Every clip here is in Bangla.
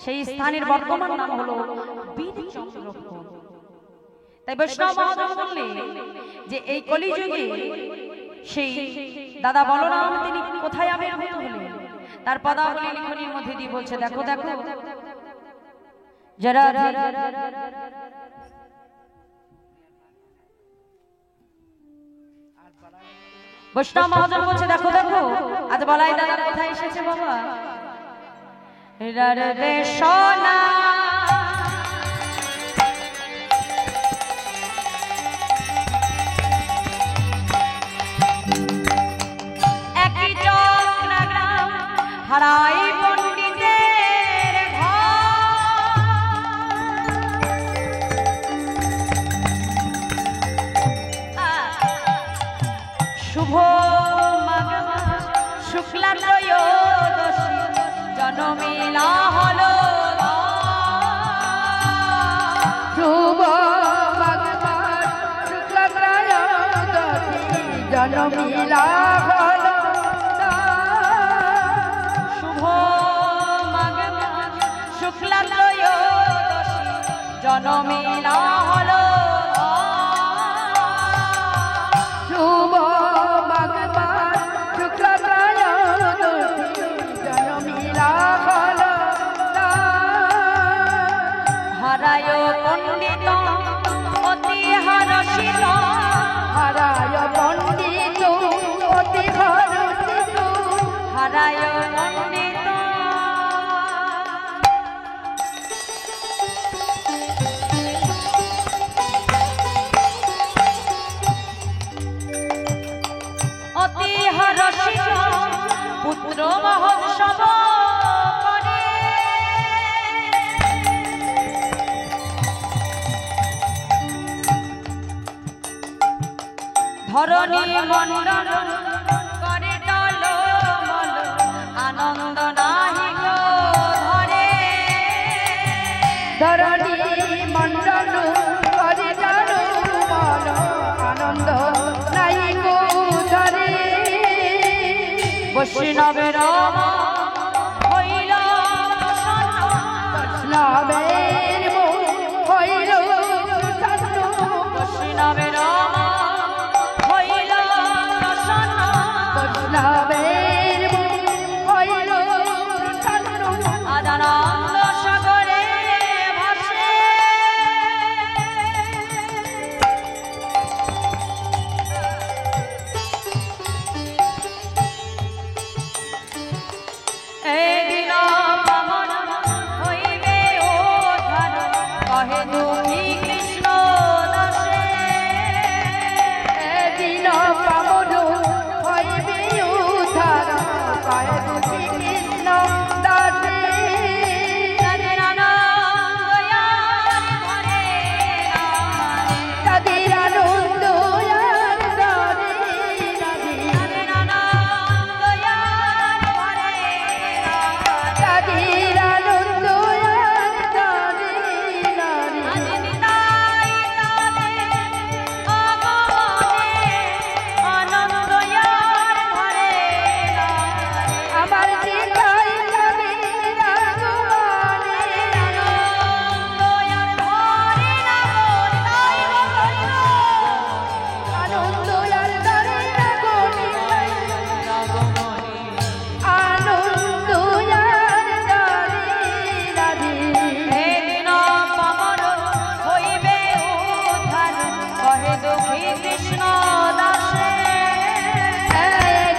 সেই স্থানের বর্তমান নাম হলো বীরচন্দ্রপুর। তাই বৈষ্ণব মহাজন বললেন যে এই কলিযুগে সেই দাদা বলরাম তিনি কোথায় আবির্ভূত হলেন, তার পদাবলী লিখনির মধ্যে দিয়ে বলছে, দেখো দেখো যারা বৈষ্ণব মহাজন বলছে, দেখো দেখো আজ বলাই দাদা কোথায় এসেছে বাবা। রে সোনা একই চক্রগ্রাম হারাই পণ্ডিতের শুভ মাঘ মাস শুক্লা ত্রয়োদশী জনমেলা হলো শুভ মাঘ মাস শুক্লা ত্রয়োদশী জনমেলা হলো শুভ মাঘ মাস শুক্লা ত্রয়োদশী জনমেলা হলো শুভ মাঘ মাস শুক্লা ত্রয়োদশী জনমেলা হলো হারায় পণ্ডিত অতি হরষিত হারায় পণ্ডিত অতি হরষিত হারায় পণ্ডিত অতি হরষিত পুত্র মহোৎসব করে ধরণী মণ্ডল করে টলমল আনন্দ নাহি গো ধরে ধরণী মণ্ডল করে টলমল আনন্দ নাই গো ধরে বৈষ্ণবের হইল বৈষ্ণবের হইল বৈষ্ণবের হইল বৈষ্ণবের হইল আদানন্দ সাগরে ভাসে দিন পাবন হইবে ওধার কহে দুঃখী কৃষ্ণ দাসে দিন পাবন হইবে উদ্ধার পায় দুঃখী কৃষ্ণ দাসে তাদের আনন্দয়ার ঘরে তাদের আনন্দ আর ধরে তাদের আনন্দয়ার ঘরে তাদের আনন্দ আর ধরে আজ নিতাই তাদের আগমনে আনন্দয়ার ঘরে আমার চিন্তায় তাদের আগমনে আনন্দয়ার ঘরে না তাই আনন্দ আর ধরে না কোটি আনন্দ আর ধরে রাধে দিন পাবন হইবে উদ্ধার কহে দুঃখী কৃষ্ণ দাসে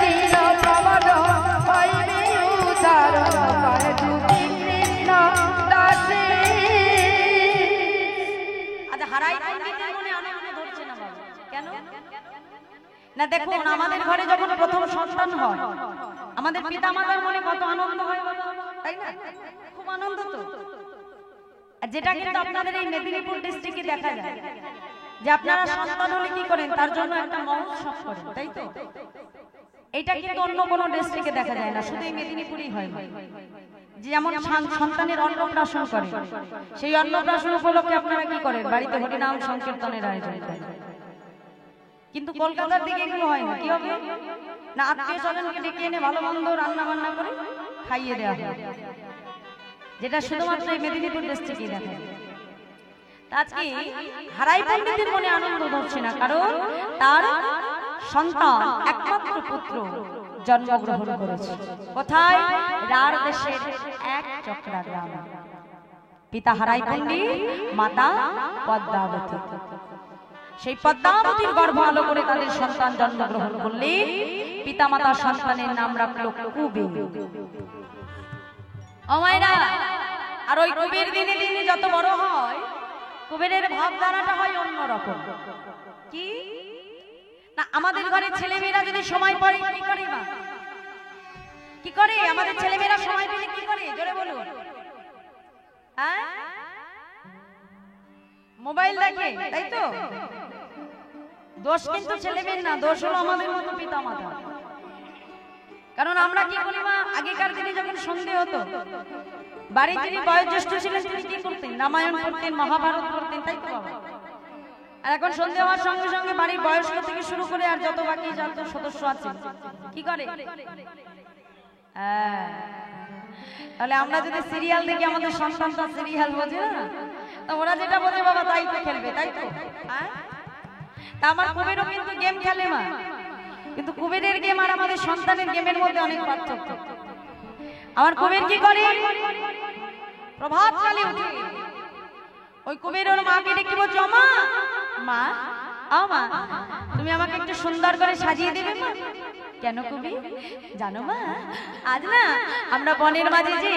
দিন প্রবল হইবে উদ্ধার পায় দুঃখী কৃষ্ণ দাসে আচ্ছা হারাই পণ্ডিতের মনে আনন্দ ধরছে না বাবা, কেন না দেখুন আমাদের ঘরে যখন প্রথম সন্তান হয় আমাদের পিতা মাতার মনে কত আনন্দ হয় বাবা, তাই না? খুব আনন্দ তো। আর যেটা কিন্তু আপনাদের এই মেদিনীপুর ডিস্ট্রিক্টে দেখা যায় যে আপনারা সন্তান হলে কি করেন, তার জন্য একটা মহোৎসব করেন, তাই তো? এটা কিন্তু অন্য কোনো ডিস্ট্রিক্টে দেখা যায় না, শুধু এই মেদিনীপুরেই হয়। যেমন সন্তানের অন্নপ্রাশন করে, সেই অন্নপ্রাশন উপলক্ষে আপনারা কি করেন, বাড়িতে হরিনাম সংকীর্তনের আয়োজন করেন। কিন্তু কলকাতার দিকে এগুলো হয় না, কি হবে না, আত্মীয় স্বজনকে ডেকে এনে ভালো মন্দ রান্না বান্না করে খাইয়ে দেওয়া হয়। যেটা শুধুমাত্র এই মেদিনীপুর ডিস্ট্রিক্টে দেখা যায়। আজকে হারাই পণ্ডিতের মনে আনন্দ ধরছে না, কারণ তার সন্তান একমাত্র পুত্র জন্মগ্রহণ করেছে। কোথায়? রার দেশের এক চক্রা গ্রাম। পিতা হারাই পণ্ডিত, মাতা পদ্মাবতী। সেই পদ্মাবতীর গর্ভ আলো করে তাদের সন্তান জন্মগ্রহণ করলে পিতা মাতা সন্তানের নাম রাখলো কুবের। ও মায়েরা, আর ওই কুবের দিনে দিনে যত বড় হয়, কুবেরের ভাবধারাটা হয় অন্যরকম। কি না, আমাদের ঘরে ছেলেমেয়েরা যদি সময় পায় কি করে? মা কি করে? আমাদের ছেলেমেয়েরা সময় পেলে কি করে? জোরে বলুন। হ্যাঁ, মোবাইল দেখে, তাই তো? দোষ কিন্তু ছেলেমেয়ের না, দোষ হলো আমাদের মতো পিতা মাতা। কারণ আমরা কি করি মা, আগেকার দিনে যখন সন্ধে হতো, বাড়ির যিনি বয়োজ্যেষ্ঠ ছিলেন তিনি কি করতেন? রামায়ণ পড়তেন, মহাভারত পড়তেন, তাই তো বাবা? আর এখন সন্ধে হওয়ার সঙ্গে সঙ্গে বাড়ির বয়স্ক থেকে শুরু করে আর যত বাকি যত সদস্য আছে কি করে? তাহলে আমরা যদি সিরিয়াল দেখি, আমাদের সন্তান তো সিরিয়াল বোঝে না, তা ওরা যেটা বোঝে বাবা তাই তো খেলবে, তাই তো? তা আমার কুবেরও কিন্তু গেম খেলে মা, কিন্তু কুবেরের গেম আর আমাদের সন্তানের গেমের মধ্যে অনেক পার্থক্য। আমার কুবের কি করে? প্রভাত কালে উঠে ওই কুবের ওর মাকে ডেকে বলছে, মা মা ও মা, তুমি আমাকে একটু সুন্দর করে সাজিয়ে দেবে মা। কেন কুবি? জানো মা, আজ না আমরা বনের মাঝে যে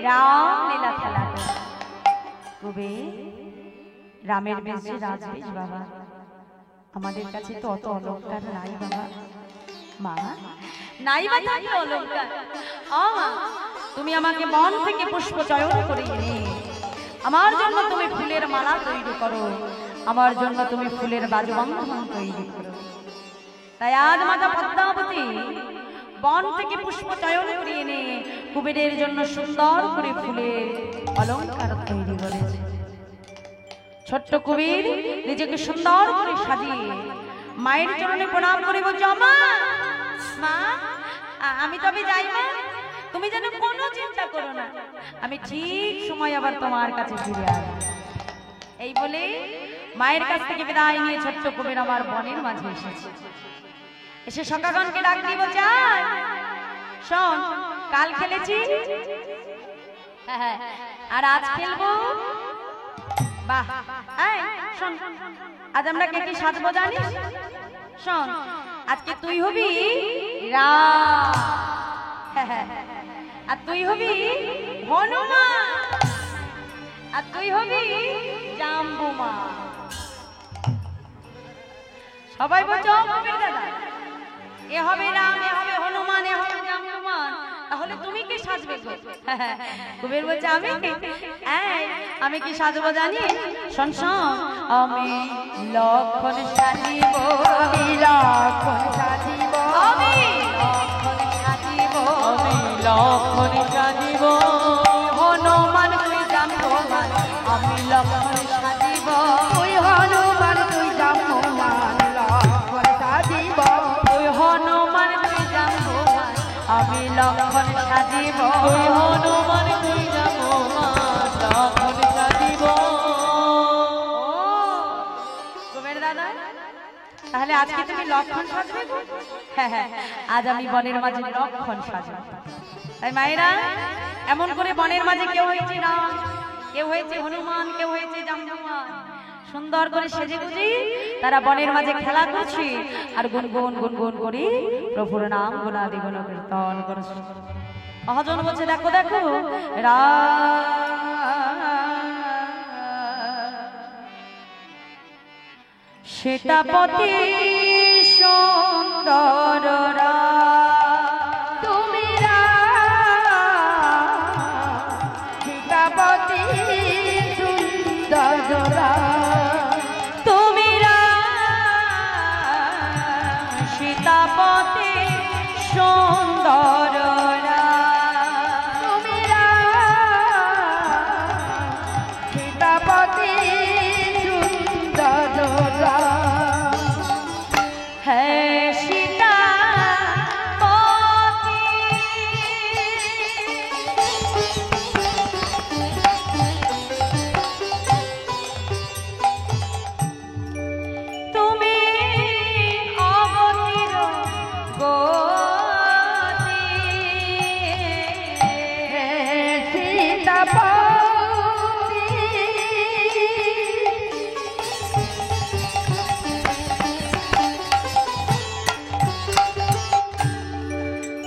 রামলীলা খেলা করি। কুবে, রামের বেশ যে রাজবেশ বাবা, আমাদের কাছে তো অত অলংকার নাই বাবা। মা নাই বা থাকলে অলংকার, ও মা তুমি আমাকে বন থেকে পুষ্প চয়ন করে এনে আমার জন্য তুমি ফুলের মালা তৈরি করো, আমার জন্য তুমি ফুলের বাজুবন্ধন তৈরি করো। তাই আজ মাতা পদ্মাবতী বন থেকে পুষ্প চয়ন করে এনে কুবেরের জন্য সুন্দর করে ফুলের অলংকার তৈরি করেছে। ছোট্ট কুবের নিজেকে সুন্দর করে সাজিয়ে মায়ের চরণে প্রণাম করে বলছে, মা মা আমি তবে যাই মা, তুমি যেন কোনো চিন্তা করো না, আমি ঠিক সময় আবার তোমার কাছে ফিরে আসবো। এই বলে মায়ের কাছ থেকে বিদায় নিয়ে ছোট্ট কুবের আমার বনের মাঝে এসেছে। এসে সখাগণকে ডাক দিয়ে বলছে, শোন, কাল খেলেছি আর আজ খেলবো। বাহ, শোন, আজ আমরা কে কি সাজবো জানিস? শোন, আজকে তুই হবি রাম, আর তুই হবি হনুমান, আর তুই হবি জাম্বুমা। সবাই বলছো দাদা, এ হবে রাম, এ হবে হনুমান, এ হবে জাম্বুমান, তাহলে তুমি কি সাজবে? কুবের বলছে, আমি কি সাজবো জানি? শোন শোন, আমি লক্ষণ সাজিব, আমি লক্ষণ সাজিব, আমি লক্ষণ সাজিব, আমি লক্ষণ সাজিব, হনুমান তুই জাম্বুমান, আমি লক্ষণ সাজিব, তুই হনুমান তুই জাম্বুমান, লক্ষণ সাজিব, তুই হনুমান তুই জাম্বুমান, আমি লক্ষণ সাজিব, তুই হনুমান তুই জাম্বুমান, লক্ষণ সাজিব। কুবের দাদা, তাহলে আজকে তুমি লক্ষণ সাজবে? হ্যাঁ, আজ আমি বনের মাঝে লক্ষণ সাজব। তাই মায়েরা, এমন করে বনের মাঝে কেউ হয়েছে রাম, কেউ হয়েছে হনুমান, কেউ হয়েছে জাম্বুমান, সুন্দর করে সেজে গুজি তারা বনের মাঝে খেলা করছে আর গুনগুন গুনগুন করে প্রভুর নাম গুণাদি গুণ কীর্তন করছে। মহাজন বলছে, দেখো দেখো সীতাপতি সুন্দর তুমি সীতাপতি সুন্দর, তুমি সীতাপতি সুন্দর, তুমি সীতাপতি সুন্দর। হ্যাঁ সীতা সীতাপতি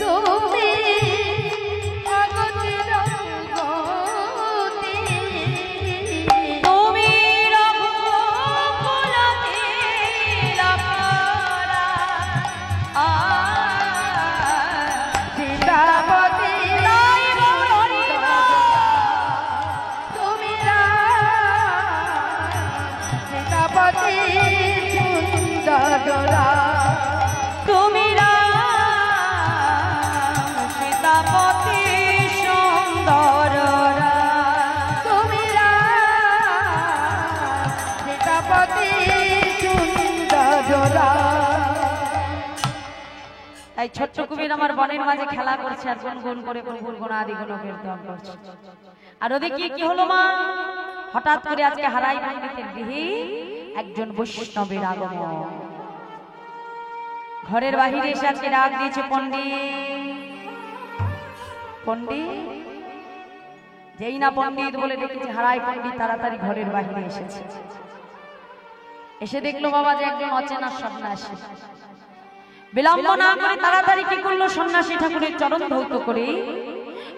তুমি অগতির গতি তুমি রঘুকুলতে লাপারা সীতাপতি নাই গৌরী তুমি সীতাপতি সুন্দর তুমি সীতাপতি সুন্দর তুমি সীতাপতি সুন্দর এই ছোট্ট কুমির আমার বনের মাঝে খেলা করছে আর গুনগুন করে গুনগুন আদি গুণ কীর্তন করছে। আর ওদিকে কি হলো মা, হঠাৎ করে আজকে হারাই পণ্ডিতের গৃহে একজন বৈষ্ণবের আগমন। ঘরের বাহিরে এসে আজকে ডাক দিয়েছে, পণ্ডিত পণ্ডিত। যেই না পণ্ডিত বলে ডেকেছে, হারাই পণ্ডিত তাড়াতাড়ি ঘরের বাহিরে এসেছে। এসে দেখলো বাবা যে একজন অচেনা সন্ন্যাসী। বিলম্ব না করে তাড়াতাড়ি কি করলো, সন্ন্যাসী ঠাকুরের চরণ ধৌত করে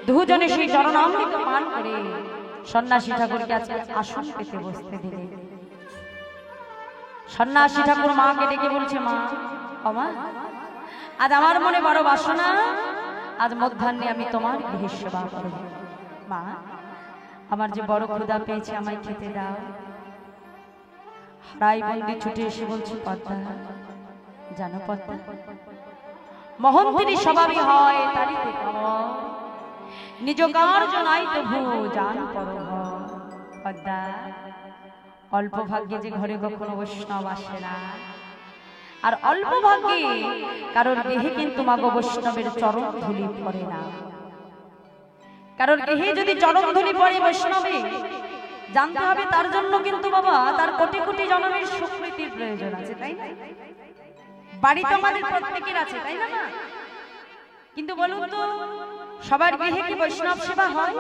দুজনে সেই চরণামৃত পান করে সন্ন্যাসী ঠাকুরকে আজকে আসন পেতে বসতে দিলে। সন্ন্যাসী ঠাকুর মাকে ডেকে বলছে, মা ও মা, আজ আমার মনে বড় বাসনা, আজ মধ্যাহ্নে আমি তোমার গৃহের সেবা করব। মা, আমার যে বড় ক্ষুধা পেয়েছে, আমায় খেতে দাও। হারাই বন্দি ছুটে এসে বলছে, পদ্মা জানো পদ্মা, মহন্তিনী স্বভাবই হয় তারই তো নিজ কার্য নাই তো ভূ জান পর। পদ্মা, অল্প ভাগ্যে যে ঘরে কখনো বৈষ্ণব আসে না, আর অল্প ভাগ্যে কারোর গৃহে কিন্তু মাগো বৈষ্ণবের চরণ ধুলি পড়ে না। কারোর গৃহে যদি চরণ ধুলি পড়ে বৈষ্ণবে, জানতে হবে তার জন্য কিন্তু বাবা তার কোটি কোটি জন্মের সুকৃতির প্রয়োজন আছে, তাই না? বাড়ি তো আমাদের প্রত্যেকের আছে, তাই না? কিন্তু বলুন তো, সবার গৃহে কি বৈষ্ণব সেবা হয়?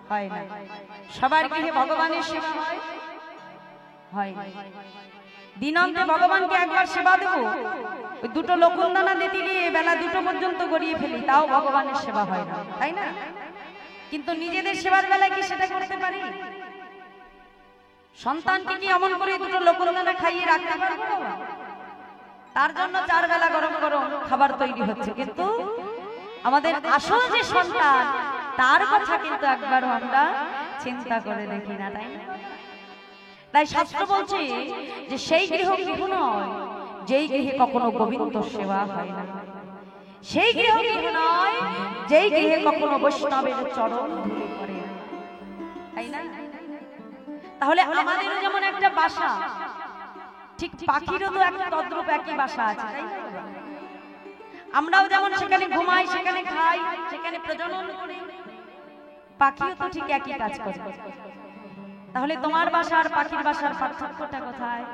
হয় না। সবার গৃহে ভগবানের সেবা হয়? হয় না। দিনান্তে ভগবানকে একবার সেবা দেবো, ওই দুটো লকুন্দানা দিতে গিয়ে বেলা 2টো পর্যন্ত গড়িয়ে ফেলি, তাও ভগবানের সেবা হয় না, তাই না? কিন্তু নিজেদের সেবার বেলায় কি সেটা করতে পারি? সন্তানকে কি এমন করে 2টো লকুন্দানা খাইয়ে রাখতে পারবো? তার জন্য 4 বেলা গরম গরম খাবার তৈরি হচ্ছে, কিন্তু আমাদের আসল যে সন্তান তার কথা কিন্তু একবারও আমরা চিন্তা করে দেখি না, তাই না? তাই শাস্ত্র বলছে যে সেই গৃহ গৃহ নয় যেই গৃহে কখনো গোবিন্দ সেবা হয় না, সেই গৃহ গৃহ নয় যেই গৃহে কখনো বৈষ্ণবের চরণ ধুলি পড়ে না, তাই না? তাহলে আমাদেরও যেমন একটা বাসা, ঠিক পাখিরও তো একটা তদ্রূপ একই বাসা আছে, তাই না? আমরাও যেমন সেখানে ঘুমাই, সেখানে খাই, সেখানে প্রজনন করি, পাখিও তো ঠিক একই কাজ করে। তাহলে তোমার বাসা আর পাখির বাসার পার্থক্যটা কোথায়?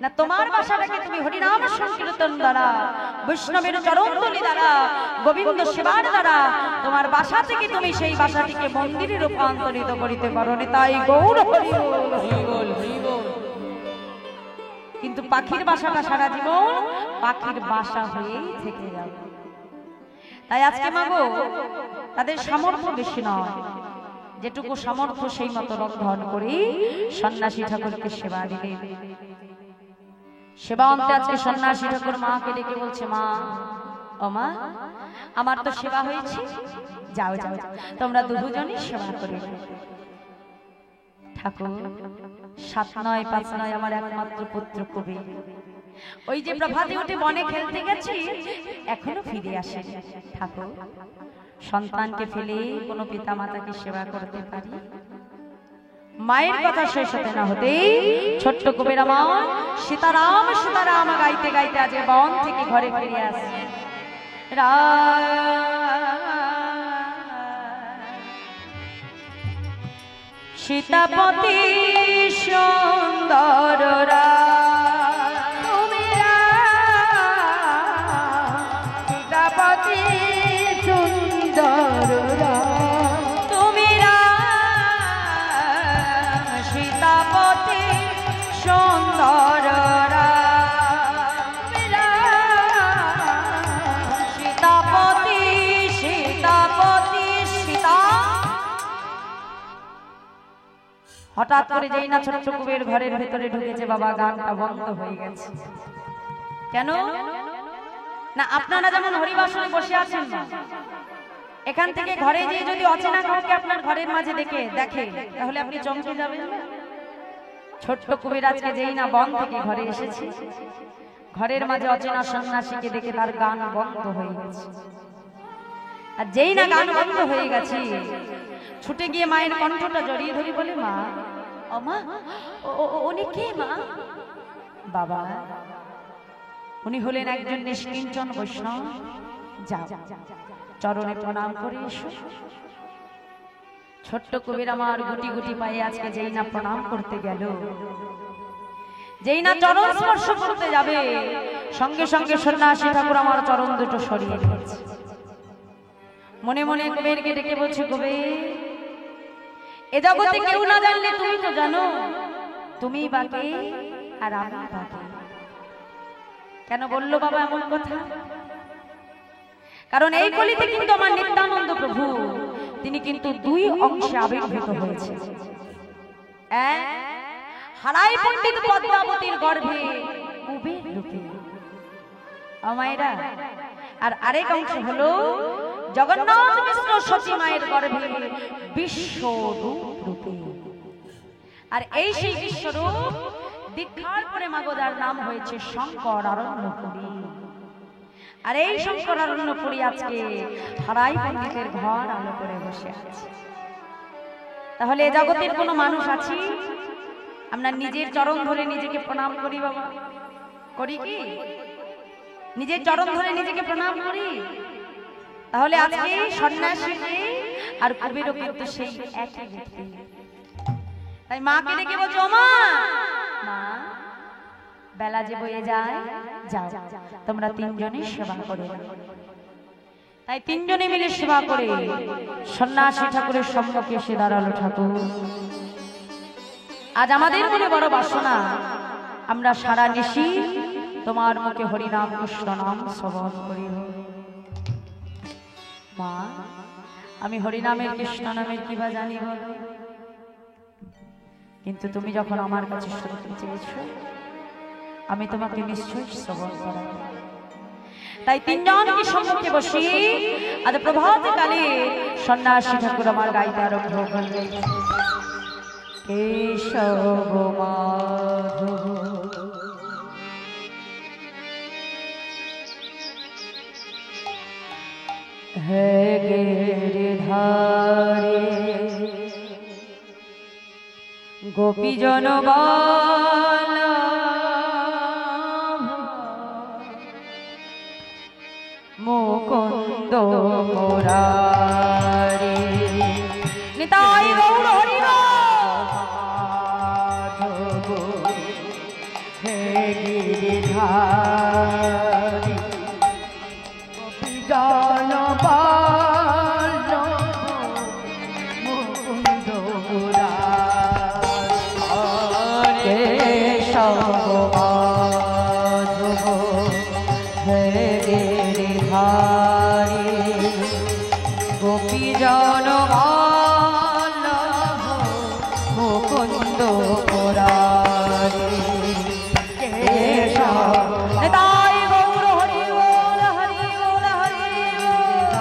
না তোমার বাসাটাকে তুমি হরিনাম সংকীর্তন দ্বারা, বৈষ্ণবের চরণধূলি দ্বারা, গোবিন্দ সেবার দ্বারা তোমার বাসা থেকে তুমি সেই বাসাটিকে মন্দিরে রূপান্তরিত করিতে পারো। তাই গৌর হরি বল। কিন্তু পাখির বাসাটা সারা জীবন পাখির বাসা হয়েই থেকে যাবে। তাই আজকে মাগো তাদের সামর্থ্য বেশি নয়, যেটুকু সামর্থ্য সেই মতো রন্ধন করি সন্ন্যাসী ঠাকুরকে সেবা দিলে। সেবা অন্তে আজকে সন্ন্যাসী ঠাকুর মাকে ডেকে বলছে, মা ও মা, আমার তো সেবা হয়েছে, যাও যাও তোমরা দুজনই সেবা করে। ঠাকুর 7 নয় 5 নয় আমার একমাত্র পুত্র কবি, ওই যে প্রভাতে উঠে বনে খেলতে গেছি, এখনো ফিরে আসে। ঠাকুর, সন্তানকে ফেলে কোনো পিতা মাতাকে সেবা করতে পারি? মায়ের কথা শেষ হতে না হতেই ছোট্ট কবির আমার সীতারাম সীতারাম গাইতে গাইতে আজ বন থেকে ঘরে ফিরে আসে। সীতাপতি সুন্দর সীতাপতি সুন্দর হঠাৎ করে যেই না ছোট্ট কুবের ঘরের ভেতরে ঢুকেছে বাবা, গানটা বন্ধ হয়ে গেছে। কেন না, আপনারা যেমন হরিবাসনে বসে আছেন না, এখান থেকে ঘরে গিয়ে যদি অচেনা কাউকে আপনার ঘরের মাঝে দেখে তাহলে আপনি চমকে যাবেন না। ছোট্ট কুবের আজকে যেই না বন থেকে ঘরে এসেছে, ঘরের মাঝে অচেনা সন্ন্যাসীকে দেখে তার গান বন্ধ হয়ে গেছে। আর যেই না গান বন্ধ হয়ে গেছে, ছুটে গিয়ে মায়ের কণ্ঠটা জড়িয়ে ধরে বলে, মা, ও মা, উনি কে মা? বাবা, উনি হলেন একজন নিষ্কিঞ্চন বৈষ্ণব, যাও চরণে প্রণাম করে এসো। ছোট্ট কুবের আমার গুটি গুটি পায়ে আজকে যেই না প্রণাম করতে গেল, যেই না চরণ স্পর্শ করতে যাবে, সঙ্গে সঙ্গে সন্ন্যাসী ঠাকুর আমার চরণ দুটো সরিয়ে দিয়েছে। মনে মনে কুবেরকে ডেকে বলছে, কুবের, এ জগতে কেউ না জানলে তুমি তো জানো, তুমি বাকে আর আমি বাকে। কেন বললো বাবা এমন কথা? কারণ এই কলিতে কিন্তু আমার নিত্যানন্দ প্রভু তিনি কিন্তু দুই অংশে আবির্ভূত হয়েছে। হারাই পণ্ডিত পদ্মাবতীর গর্ভে কুবের রূপে আমায়রা, আর আরেক অংশ হলো জগন্নাথ মিশ্র সতী মায়ের গর্ভে বিশ্বরূপ রূপে। আর এই সেই বিশ্বরূপ দীক্ষার পরে মাগোদার নাম হয়েছে শঙ্কর আরণ্যপুরী। আর এই শঙ্কর আরণ্যপুরী আজকে হারাই পণ্ডিতের ঘর আলো করে বসে আছে। তাহলে এ জগতের কোনো মানুষ আছে আমরা নিজের চরণ ধরে নিজেকে প্রণাম করি? বাবা, করি কি? নিজের চরণ ধরে নিজেকে প্রণাম করি? তাহলে আজকে সন্ন্যাসী আর কুবেরও কিন্তু সেই একই ব্যক্তি। তাই মাকে ডেকে বলছো, মা, মা, বেলা যে বয়ে যায়, যাও তোমরা তিনজনই সেবা করে। তাই তিনজনে মিলে সেবা করে সন্ন্যাসী ঠাকুরের সম্মুখে এসে দাঁড়ালো। ঠাকুর, আজ আমাদের মনে বড় বাসনা, আমরা সারা নিশি তোমার মুখে হরিনাম কৃষ্ণ নাম শ্রবণ করি। মা, আমি হরিনামের কৃষ্ণ নামের কি বা জানি বলো, কিন্তু তুমি যখন আমার কাছে শুনতে চেয়েছো, আমি তোমাকে নিশ্চয়ই শ্রবণ করাবো। তাই তিনজনকে সম্মুখে বসি আজ প্রভাত কালে সন্ন্যাসী ঠাকুর আমার গাইতে আরম্ভ করলেন, কেশব মাধব হে গিরিধারে গোপীজন মুকুন্দ মুরারি নিতাই গৌর হরি মাধব হে গিরিধারি গোপীজন মুকুন্দ মুরারি কেশব মাধব হে গোপীজন মুকুন্দ মুরারি কেশব নিতাই গৌর হরি বল, হরি বল, হরি বল।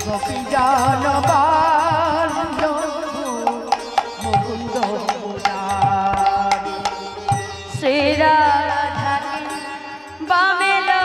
গোপীজন মুকুন্দ মুরারি শ্রী রাধা বামেলা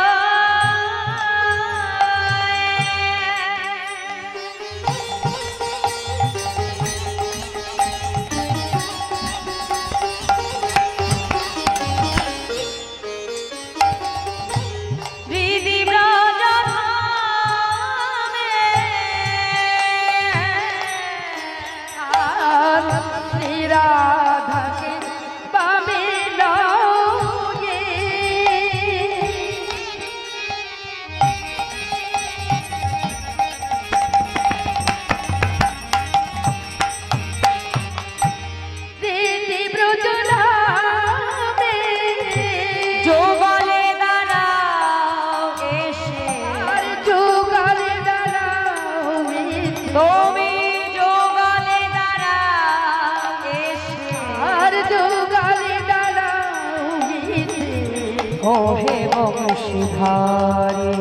মোহে বংশীধারে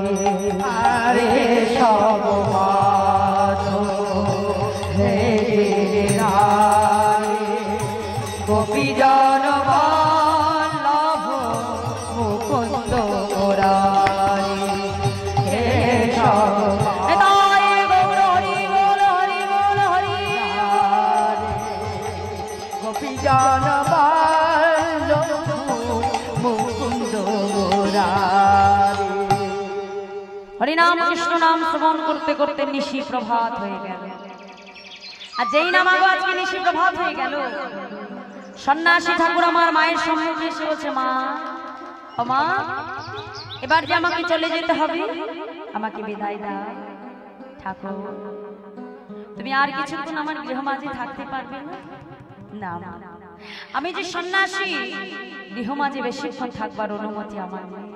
আরে সব হে গোপীজন বল্লভ মুকুন্দ মুরারি হে সব গোপীজন বল্লভ মুকুন্দ মুরারি। হরিনাম কৃষ্ণ নাম শ্রবণ করতে করতে নিশি প্রভাত হয়ে গেল। আর যেই নাম আজকে নিশি প্রভাত হয়ে গেল, সন্ন্যাসী ঠাকুর আমার মায়ের সম্মুখে এসে বলছে, মা ও মা, এবার যে আমাকে চলে যেতে হবে, আমাকে বিদায় দাও। ঠাকুর, তুমি আর কিছুক্ষণ আমার গৃহমাঝে থাকতে পারবে না? না, আমি যে সন্ন্যাসী, গৃহমাঝে বেশিক্ষণ থাকবার অনুমতি আমার নেই।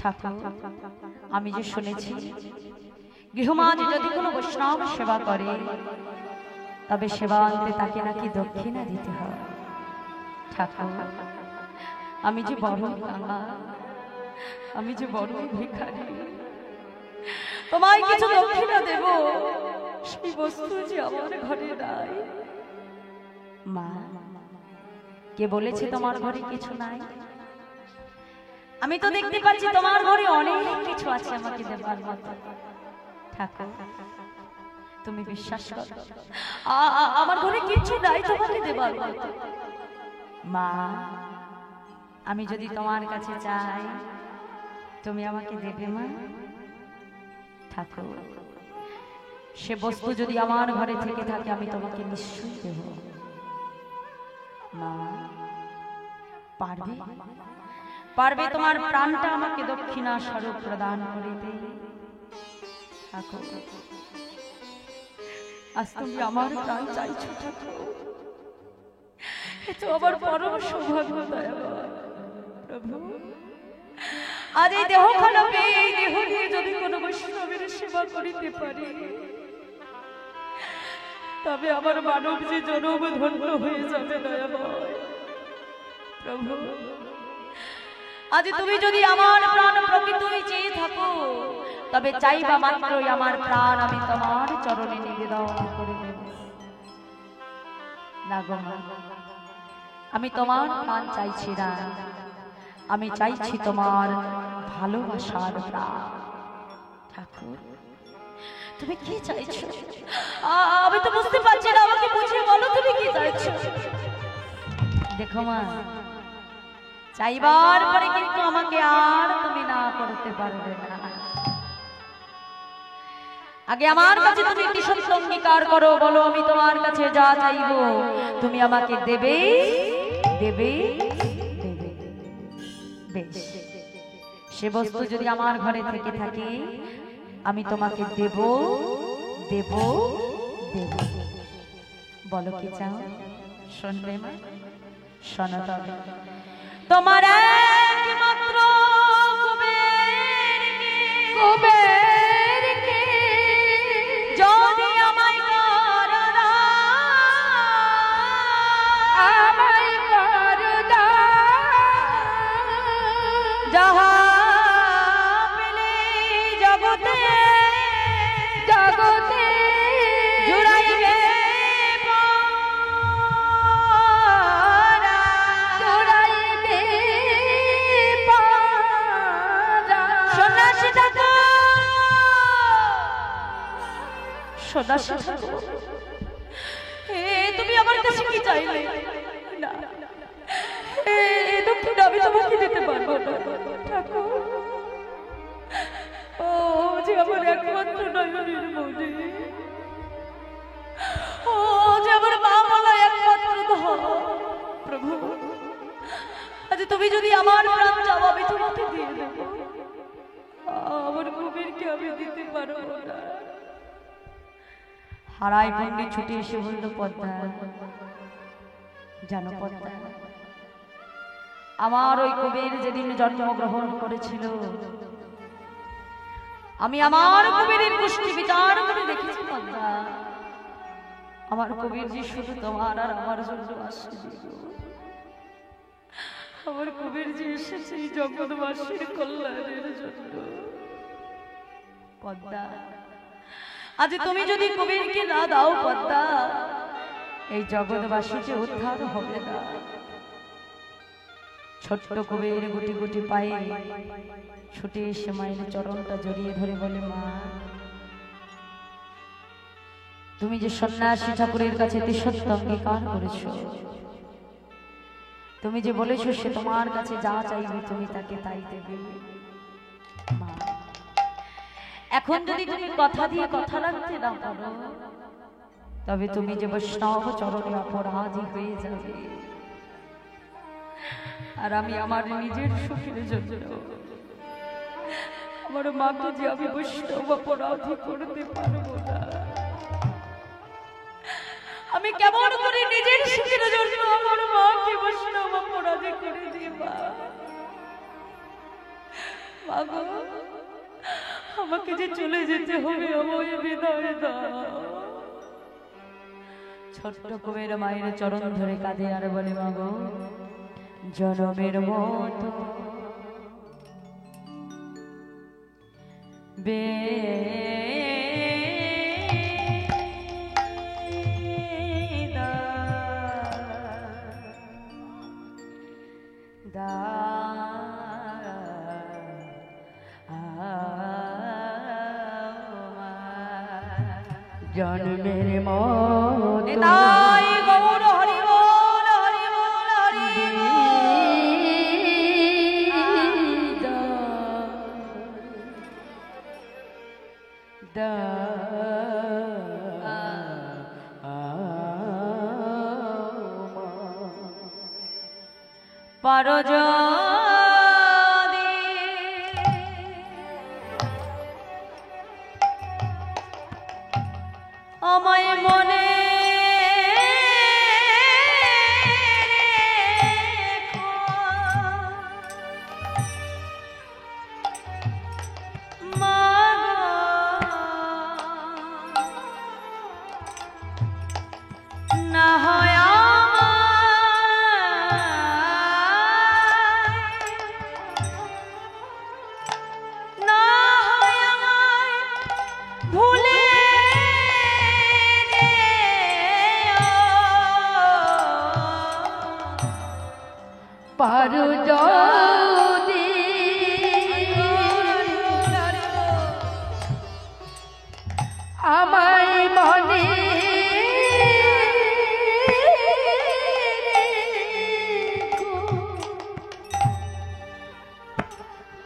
ঠাকুর, আমি যে শুনেছি গৃহমাঝে যদি কোনো বৈষ্ণব সেবা করে, তবে সেবা আনতে তাকে নাকি দক্ষিণা দিতে হয়। ঠাকুর, আমি যে বড় কাঙাল, আমি যে বড় ভিখারি, তোমায় কিছু দক্ষিণা দেব, সেই বস্তু যে আমার ঘরে নাই। মা, কে বলেছে তোমার ঘরে কিছু নাই? আমি তো দেখতে পাচ্ছি তোমার ঘরে অনেক কিছু আছে আমাকে দেবার মতো। ঠাকুর, তুমি বিশ্বাস করো, আমার ঘরে কিছু নাই তোমাকে দেবার মতো। মা, আমি যদি তোমার কাছে চাই, তুমি আমাকে দেবে মা? ঠাকুর, সে বস্তু যদি আমার ঘরে থেকে থাকে, আমি তোমাকে নিশ্চয়ই দেব। মা, পারবে? পারবে তোমার প্রাণটা আমাকে দক্ষিণা স্বরূপ প্রদান করিতে? ঠাকুর, আজ তুমি আমার প্রাণ চাইছো ঠাকুর, এ তো আমার পরম সৌভাগ্য প্রভু। আজ এই দেহখানা পেয়ে, এই দেহ নিয়ে যদি কোনো বৈষ্ণবের সেবা করিতে পারি, তবে আমার মানব যে জনম ধন্য হয়ে যাবে দয়াময় প্রভু। আজ তুমি যদি আমার প্রাণ প্রকৃতই চেয়ে থাকো, তবে চাইবা মাত্রই আমার প্রাণ আমি তোমার চরণে নিবেদন করে দেব। না গো মা, আমি তোমার প্রাণ চাইছি না, আমি চাইছি তোমার ভালোবাসার প্রাণ। ঠাকুর, তুমি কি চাইছো? আমি তো বুঝতে পারছি না, আমাকে বুঝিয়ে বলো তুমি কি চাইছো। দেখো মা, চাইবার পরে কিন্তু আমাকে আর তুমি না করতে পারবে না। আগে আমার কাছে তুমি একটি সত্য অঙ্গীকার করো, বলো আমি তোমার কাছে যা চাইবো তুমি আমাকে দেবে দেবে দেবে। বেশ, সে বস্তু যদি আমার ঘরে থেকে থাকে, আমি তোমাকে দেব দেব দেব। বলো কি চাও? শুনবে মা? শোনো তবে। তোমার একমাত্র কুবেরকে যদি আমায় করো যাহা পেলে জগতে জগতে জুড়াইবে তুমি আমার কাছে কি চাইলে? না, দক্ষিণ আমি তোমাকে দিতে পারবো না ঠাকুর। ও যে আমার একমাত্র নয়নের মনে, ও যে আমার মা বলা একমাত্র ধন প্রভু, আজ তুমি যদি আমার প্রাণ চাও আমি তোমাকে দিয়ে দেব। আমার কুবেরকে আমি দিতে পারবো না। হারাই পণ্ডিত ছুটে এসে বলল, পদ্মা জানো পদ্মা, আমার ওই কুবের যেদিন জন্মগ্রহণ করেছিল, আমি আমার কুবেরের গোষ্ঠী বিচার করে দেখেছি পদ্মা, আমার কবির জি শুধু তোমার আর আমার জন্য আসেনি। আমার কুবের যে এসেছে এই জগৎবাসীর কল্যাণের জন্য। পদ্মা, আজ তুমি যদি কুবেরকে না দাও পদ্মা, এই জগৎবাসী যে উদ্ধার হবে না। ছোট্ট কুবের গুটি গুটি পায়ে ছুটে এসে মায়ের চরণটা জড়িয়ে ধরে বলে, মা তুমি যে সন্ন্যাসী ঠাকুরের কাছে সত্য অঙ্গীকার করেছো, তুমি যে বলেছো সে তোমার কাছে যা চাইবে তুমি তাকে তাই দেবে। মা, এখন যদি তুমি কথা দিয়ে কথা রাখতে না পারো, তবে তুমি যে বৈষ্ণব চরণে অপরাধী হয়ে যাবে। আর আমি আমার নিজের সুখের জন্য আমার মাকে যে আমি বৈষ্ণব অপরাধী করতে পারবো না। আমি কেমন করে নিজের সুখের জন্য আমার মাকে বৈষ্ণব অপরাধী করে দিব? মা গো, আমাকে যে চলে যেতে হবে, আমায় বিদায় দাও। ছোট্ট কুবের মায়ের চরণ ধরে কাঁদে আর বলে, মা গো, জনমের মতো জন্মের মতো তাই গৌর হরি বল, হরি বল, হরি পারো যদি আমায় মনে না হয় পারো যদি আমায় মনে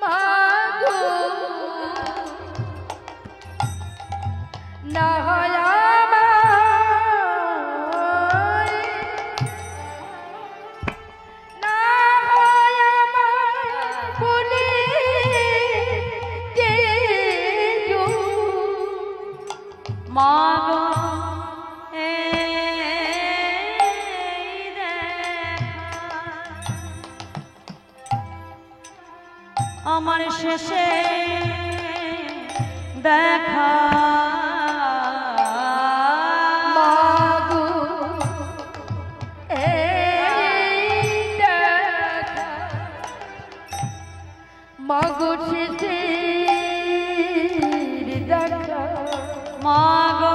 মাগো, না হয় মাগো আমার শেষে দেখা মাগো, মাগো শেষে দেখা মাগো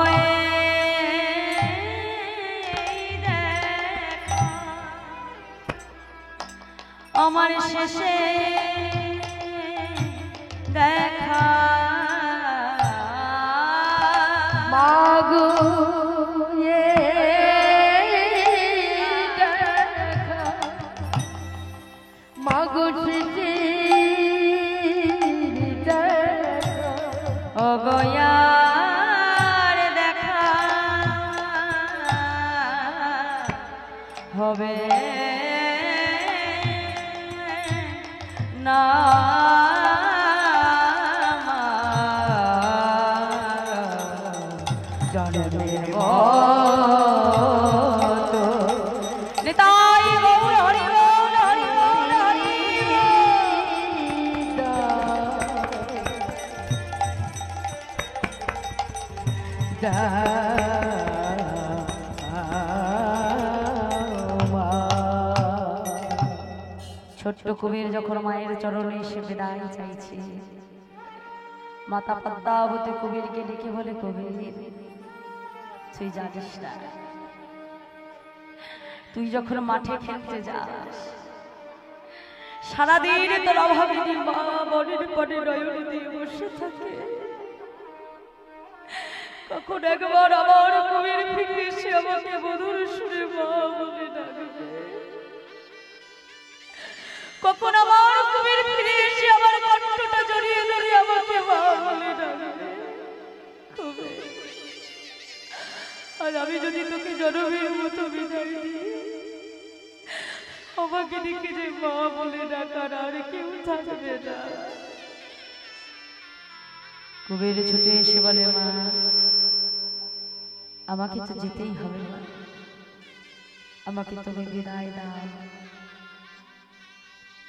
আমার শেষে দেখা মাগো মাগো শেষে ও গয়ার দেখা হবে না জন্মের মতো নিতাই গৌর হরি বল, হরি বল, হরি ছোট্ট কুবের যখন মায়ের চরণে এসে বিদায় চাইছে, মাতা পদ্মাবতী কুবেরকে ডেকে বলে, কবির তুই জানিস না, তুই যখন মাঠে খেলতে যাস সারাদিন তোর অভাবিনী মা মনের পরে নয়ন দিয়ে বসে থাকে, কখন একবার আমার কবির ফিরে এসে আমাকে মধুর সুরে মা বলে ডাকবে, কখন আমার কবির ফিরে এসে আমার কণ্ঠটা জড়িয়ে ধরে আমাকে মা বলে ডাকবে। কবির, আর আমি যদি তোকে জনমের মতো বিদায় দিই, আমাকে দেখে যে মা বলে ডাকার আর কেউ থাকবে না। কুবের ছুটে এসে বলে, মা আমাকে তো যেতেই হবে, আমাকে তুমি বিদায় দাও।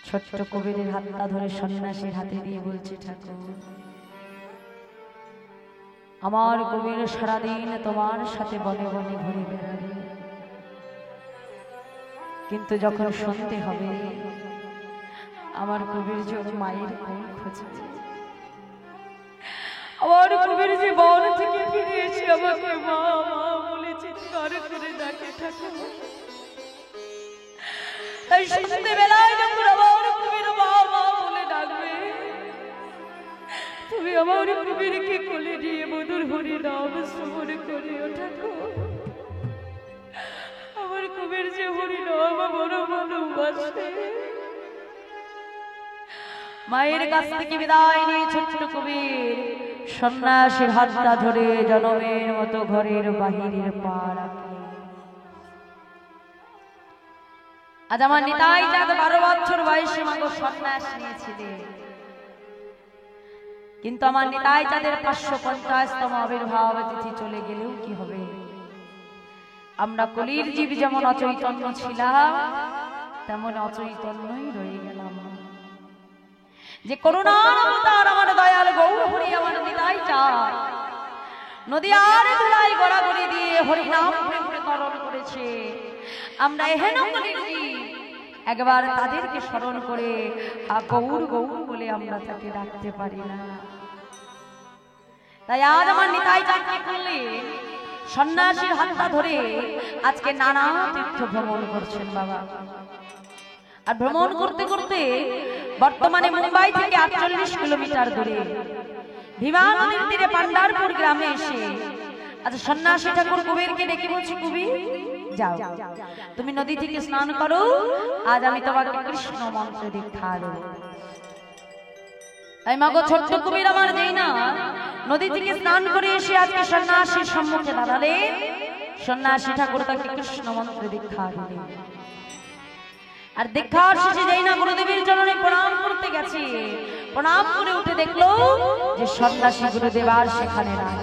ছোট্ট কুবেরের হাতটা ধরে সন্ন্যাসীর হাতে দিয়ে বলছে, ঠাকুর আমার কুবের সারাদিন তোমার সাথে বনে বনে ঘুরে বেড়াবে, কিন্তু যখন শুনতে হবে আমার কুবের যে মায়ের কোল খোঁজে, আমার কুবের যে বন থেকে ফিরে এসে আমাকে মা মা বলে চিৎকার করে ডাকে, ঠাকুর তাই শুনতে বেলায় যখন আমার কুবের মা মা বলে ডাকবে, তুমি আমার কুবেরকে কোলে নিয়ে মধুর হরি নাম শ্রবণ করিও ঠাকুর। আমার কুবের যে হরি নাম বড় ভালোবাসে। মায়ের কাছ থেকে বিদায় নিয়ে ছোট্ট কুবের সন্ন্যাসীর হাতটা ধরে জনমের মতো ঘরের বাহিরের পা রাখে। আজ আমার নিতাই চাঁদ 12 বছর বয়সে মাগো সন্ন্যাস নিয়েছিলেন, কিন্তু আমার নিতাই চাঁদের 550তম আবির্ভাব তিথি চলে গেলেও কি হবে, আমরা কলির জীব যেমন অচৈতন্য ছিলাম তেমন অচৈতন্যই রয়ে গেলাম। যে করুণার অবতার আমার দয়াল গৌর হরি আমার নিতাই চাঁদ নদিয়ার ধুলাই গড়াগড়ি দিয়ে হরি নাম তরণ করেছে, আমরা এহেন কলির জীব একবার তাদেরকে স্মরণ করে গৌর গৌর বলে আমরা তাকে ডাকতে পারি না। তাই আজ আমার নিতাই চাঁদকে করলে সন্ন্যাসীর হাতটা ধরে আজকে নানা তীর্থ ভ্রমণ করছেন বাবা। আর ভ্রমণ করতে করতে বর্তমানে মুম্বাই থেকে 48 কিলোমিটার দূরে ভীমা নদীর তীরে পান্ডারপুর গ্রামে এসে আজ সন্ন্যাসী ঠাকুর কুবেরকে ডেকে বলছি, কুবের যাও তুমি নদী থেকে স্নান করো, আজ আমি তোমাকে কৃষ্ণ মন্ত্রে দীক্ষা দেব। তাই মাগো ছোট্ট কুবের আমার যেই না নদী থেকে স্নান করে এসে আজকে সন্ন্যাসীর সম্মুখে দাঁড়ালে, সন্ন্যাসী ঠাকুর তাকে কৃষ্ণ মন্ত্রে দীক্ষা দিলেন। আর দীক্ষার শেষে যেই না গুরুদেবের চরণে প্রণাম করতে গেছে, প্রণাম করে উঠে দেখলো যে সন্ন্যাসী গুরুদেব আর সেখানে নাই।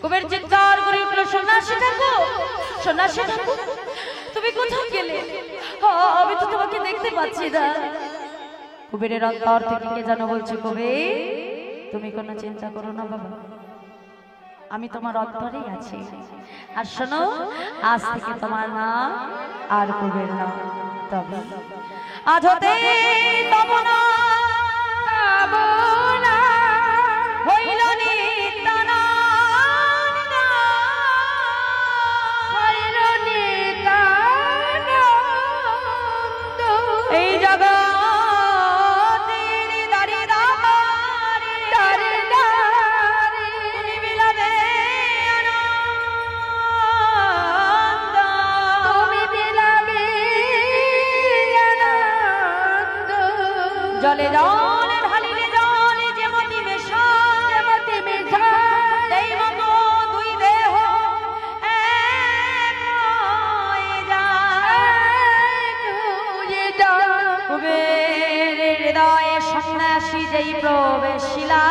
কুবের চিৎকার করে উঠল, সন্ন্যাসী ঠাকুর, সন্ন্যাসী ঠাকুর তুমি কোথায় গেলে? আমি তো তোমাকে দেখতে পাচ্ছি না। কুবেরের অন্তর থেকে কে যেন বলছে, কুবের তুমি কোনো চিন্তা করো না বাবা, আমি তোমার অন্তরেই আছি। আর শোনো, আজ থেকে তোমার নাম আর কুবের নাম তবে আজ হতে তব না হইল নিত্যানন্দ, এই জগতের দাঁড়ি তুমি বিলাবে আনন্দ, তুমি বিলাবে আনন্দ। জলে জলে ঢালিলে জলে যেমতি মেশা, যেমতি মেশা এই মতো দুই দেহ এক হয়ে যায়। কুবের হৃদয়ে সন্ন্যাসী যেই প্রবেশিলা,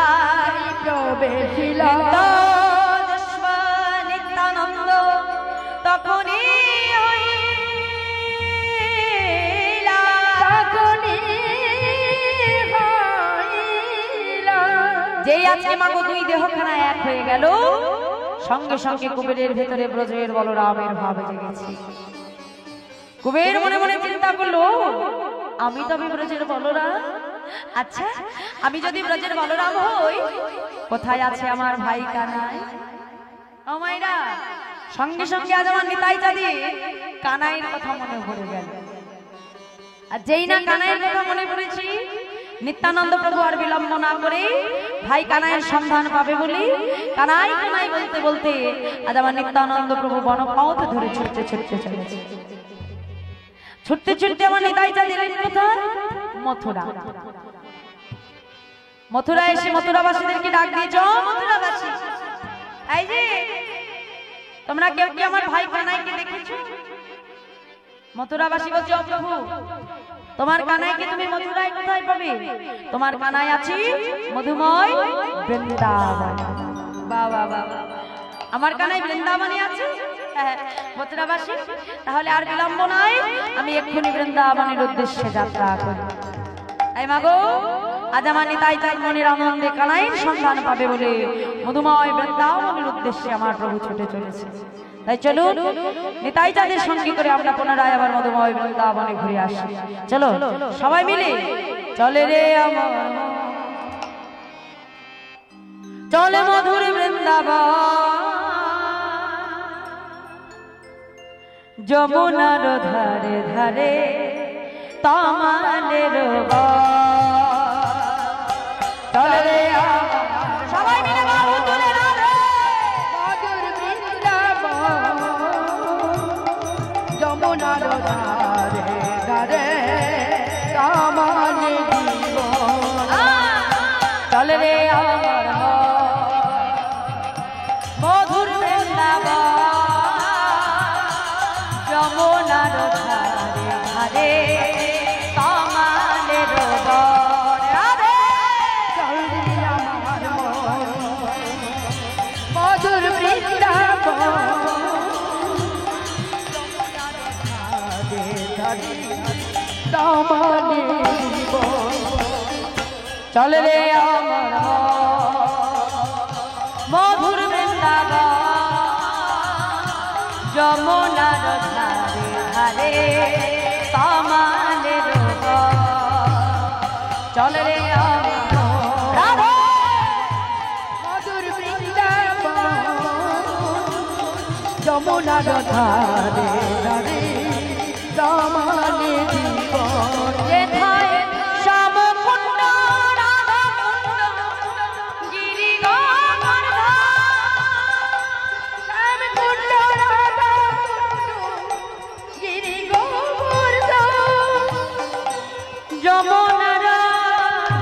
নিত্যানন্দ তখনই যেই আজকে মাগো দুই দেহখানা এক হয়ে গেল, সঙ্গে সঙ্গে কুবেরের ভেতরে ব্রজের বলরামের ভাব জেগেছে। কুবের মনে মনে চিন্তা করলো, আমি তবে ব্রজের বলরাম। আচ্ছা, আমি যদি ব্রজের বলরাম হই, কোথায় আছে আমার ভাই কানাই? ও মাইরা, সঙ্গে সঙ্গে আজ আমার নিতাই চাঁদি কানাইয়ের কথা মনে পড়ে গেল। আর যেই না কানাইয়ের কথা মনে পড়েছি, নিত্যানন্দ প্রভু আর বিলম্ব না করে ভাই কানাইয়ের সন্ধান পাবে বলি কানাই কানাই বলতে বলতে আজ আমার নিত্যানন্দ প্রভু বনপথ ধরে ছুটতে ছুটতে চলেছে। ছুটতে ছুটতে আমার নিতাই চাঁদি এলেন কোথায়? মথুরা। মথুরা এসে মথুরাবাসীদেরকে ডাক দিয়েছ, মথুরাবাসী এই যে তোমরা কেউ কি আমার ভাই কানাইকে দেখেছো? মথুরাবাসী বলছে, ও প্রভু, তোমার কানাইকে তুমি মথুরায় কোথায় পাবে? তোমার কানাই আছে মধুময় বৃন্দাবন। বাবা বাবা, আমার কানাই বৃন্দাবনে আছে। মথুরাবাসী, তাহলে আর বিলম্ব নাই, আমি এক্ষুনি বৃন্দাবনের উদ্দেশ্যে যাত্রা করি। এই মাগো, আজ আমার নিতাই চাঁদ মনের আনন্দে কানাইয়ের সন্ধান পাবে বলে মধুময় বৃন্দাবনের উদ্দেশ্যে আমার প্রভু ছুটে চলেছে। তাই চলুন নিতাই চাঁদের সঙ্গে করে আমরা পুনরায় আবার মধুময় বৃন্দাবনে ঘুরে আসি। চলো সবাই মিলে, চলে রে আমার চলে মধুর বৃন্দাবন, যমুনার ধারে ধারে তমালের চলে রে সবাই মিলে বাহু তুলে রাধে মধুর বৃন্দাবন, যমুনার ধারে ধারে তামালে জীবন। চলে রে আমার মধুর বৃন্দাবন, যমুনার ধারে ধারে তমালের রাধে চলরি আমার মধুর বৃন্দাবন, ধারে ধারে তামালে জীবন। চলে রে আমার মধুর বৃন্দাবন, যমুনার ধারে ধারে তমালের চলে রে আমার রাধে মধুর বৃন্দাবন, যমুনার ধারে ধারে তামালে জীবন। যেথায় শ্যামকুণ্ড রাধাকুণ্ড গিরি গোবর্ধন, শ্যামকুণ্ড রাধাকুণ্ড গিরি গোবর্ধন, যমুনার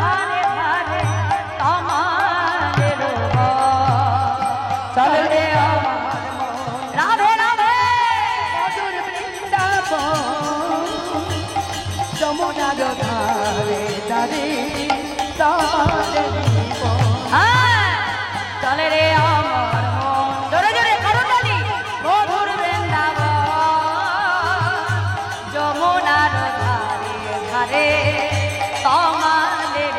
ধারে ধারে তমালের চলে রে রাধে রাধে মধুর বৃন্দাবন, যমুনার ধারে ধারে তামালে জীবন। চলে রে আমার মন জোরে জোরে করতালি মধুর বৃন্দাবন, যমুনার ধারে ধারে তমালের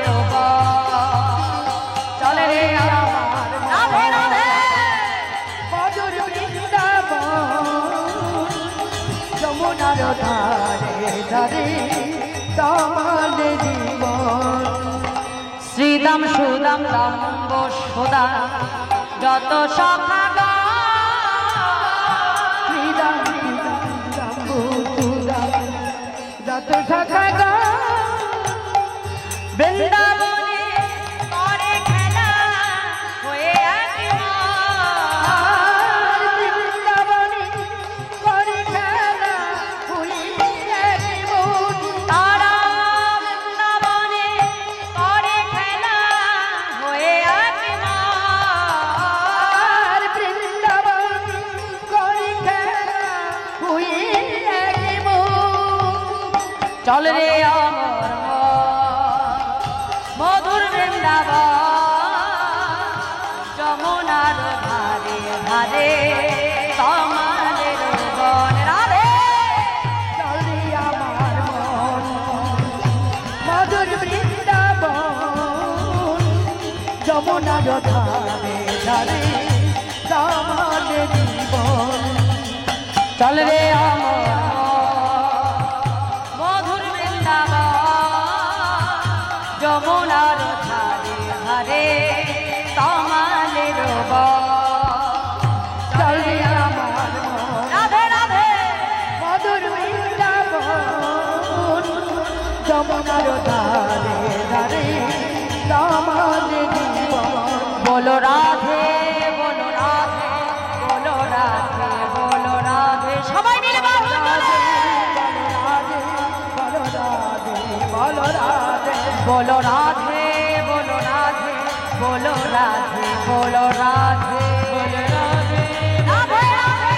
চলে রে আমার রাধে রাধে মধুর বৃন্দাবন, যমুনার ধারে ধারে তামালে জীবন। শ্রীদাম সুদাম দাম্ব সুদা যত সখা শ্রীরাম শম্ভু সুদাম যত শাখা গা, বৃন্দাবনে করে খেলা হয়ে এক আর বৃন্দাবনে করে খেলা হইবে এক মন। তারা বৃন্দাবনে করে খেলা হয়ে এক আর বৃন্দাবনে করে খেলা হইবে এক মন। চল রে আমার মধুর বৃন্দাবন, যমুনার ধারে ধারে তমালের বন রাধে চলে আমার মন মধুর বৃন্দাবন, যমুনার ধারে ধারে তামালে জীবন। চল রে আমার মধুর বৃন্দাবন, बोलो राधे बोलो राधे बोलो राधे बोलो राधे बोलो राधे राधे राधे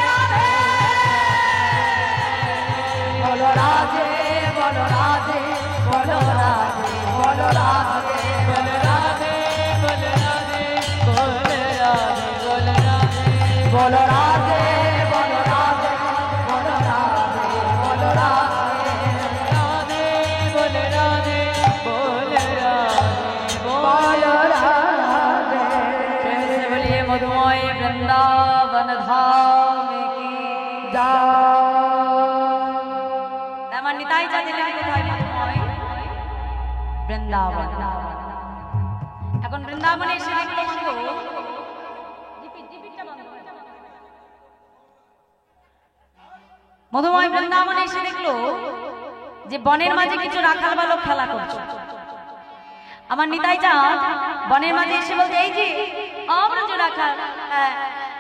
राधे बोलो राधे बोलो राधे बोलो राधे बोलो राधे बोलो राधे बोलो राधे बोलो राधे बोलो राधे बोलो राधे बोलो राधे बोलो राधे बोलो राधे राधे बोलो राधे बोलो राधे बोलो राधे प्रेम से बोलिए मधुमय वृंदावन धाम की जय। আমার নিতাই যা দিলেন কোথায় মধুময় বৃন্দাবন। এখন বৃন্দাবনে এসে দেখলো মধুময় বৃন্দাবনে এসে দেখলো যে বনের মাঝে কিছু রাখাল বালক খেলা করছে। আমার নিতাই চাঁদ বনের মাঝে এসে বলছে এই যে আমরা যে রাখাল,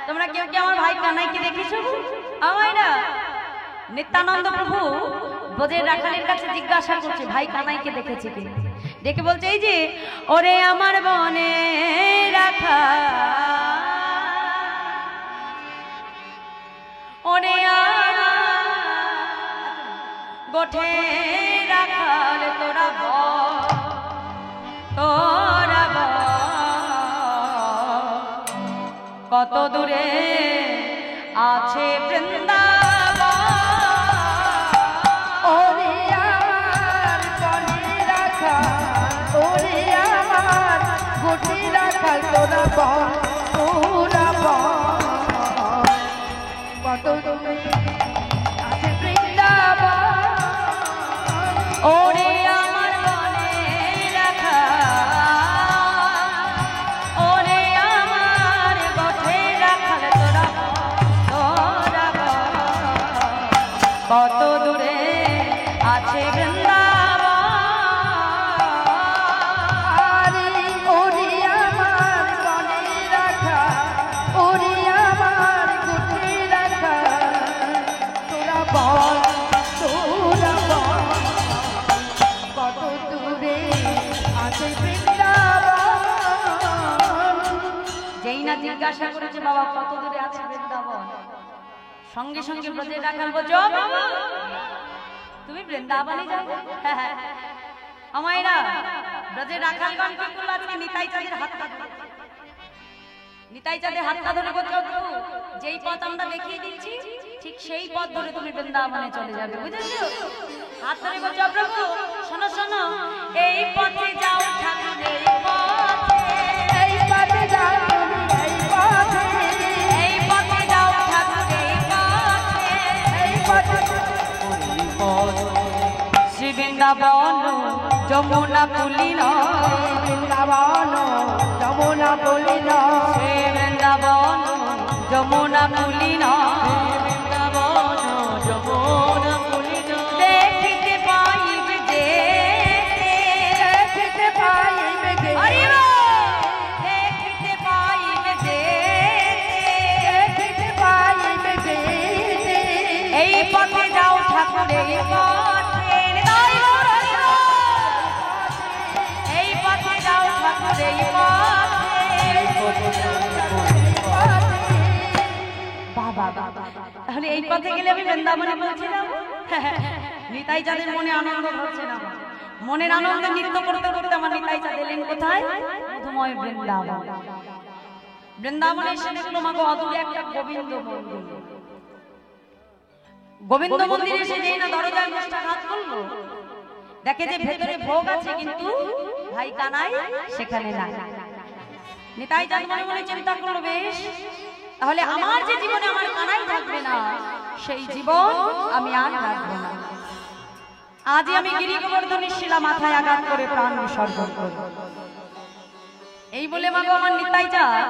তোমরা কেউ কি আমার ভাই কানাইকে দেখেছো? আমায় না। নিত্যানন্দ প্রভু ব্রজের রাখালের কাছে জিজ্ঞাসা করছে ভাই কানাইকে দেখেছি কি? দেখে বলছে এই যে ওরে আমার বনে রাখা ওরে গোঠে রাখাল তোরা তোরা কত দূরে আছে বৃন্দাবন। ওরে আমার বনে রাখা ওরে আমার গোটি রাখা তোরা বন তোরা বন কত দূরে আছে বৃন্দাবন। ওরে আমার বনে রাখা ওরে আমার গোঠে রাখাল তোরা তোরা কত দূরে আছে বৃন্দাবন। ওরে আমার বনে রাখা ওরে আমার গোটি রাখা তোরা বল তোরা বল কত দূরে আছে বৃন্দাবন। যেই না জিজ্ঞাসা করেছে বাবা কত দূরে আছে বৃন্দাবন, সঙ্গে সঙ্গে ব্রজের রাখাল বলছো তুমি বৃন্দাবনে যাবে। আমায় না ব্রজের রাখালগণ কি করলো আজকে নিতাই চাঁদের হাতটা ধরে নিতাই চাঁদের হাতটা ধরে বলছো যেই পথ আমরা দেখিয়ে দিচ্ছি ঠিক সেই পথ ধরে তুমি বৃন্দাবনে চলে যাবে, বুঝেছো? হাত ধরে বলছো প্রভু শোনো শোনো এই পথে যাও ঠাকুর এই পথে এই পথে যাও তুমি এই পথে এই পথে যাও ঠাকুর এই পথে এই পথে শ্রী বৃন্দাবন যমুনা পুলিন বৃন্দাবন যমুনা পুলিন শ্রী বৃন্দাবন যমুনা পুলিন বৃন্দাবন যমুনা পুলিন দেখিতে পাইবে যে দেখিতে পাইবে গে দেখিতে পাইবে যে দেখিতে পাইবে গে এই পথে যাও ঠাকুর এই পথে এই পথে যাও ঠাকুর এই পথে। বাবা তাহলে এই পথে গেলে আমি বৃন্দাবনে পৌঁছেলাম। নিতাই চাঁদের মনে আনন্দ হচ্ছে না, মনের আনন্দে নৃত্য করতে করতে আমার নিতাই চাঁদ এলেন কোথায়? মধুময় বৃন্দাবন। বৃন্দাবনে এসে দেখলো মা গো অদূরে একটা গোবিন্দ মন্দির। গোবিন্দ মন্দিরে এসে যেই না দরজায় মুষ্টাঘাত করলো, দেখে যে ভেতরে ভোগ আছে কিন্তু ভাই কানাই সেখানে নাই। নিতাই চাঁদ মনে মনে চিন্তা করলো বেশ তাহলে আমার যে জীবনে আমার কানাই থাকবে না সেই জীবন আমি আর রাখবো না। আজই আমি গিরি গোবর্ধনের শিলা মাথায় আঘাত করে প্রাণ বিসর্জন করব। এই বলে মা গো আমার নিতাই চাঁদ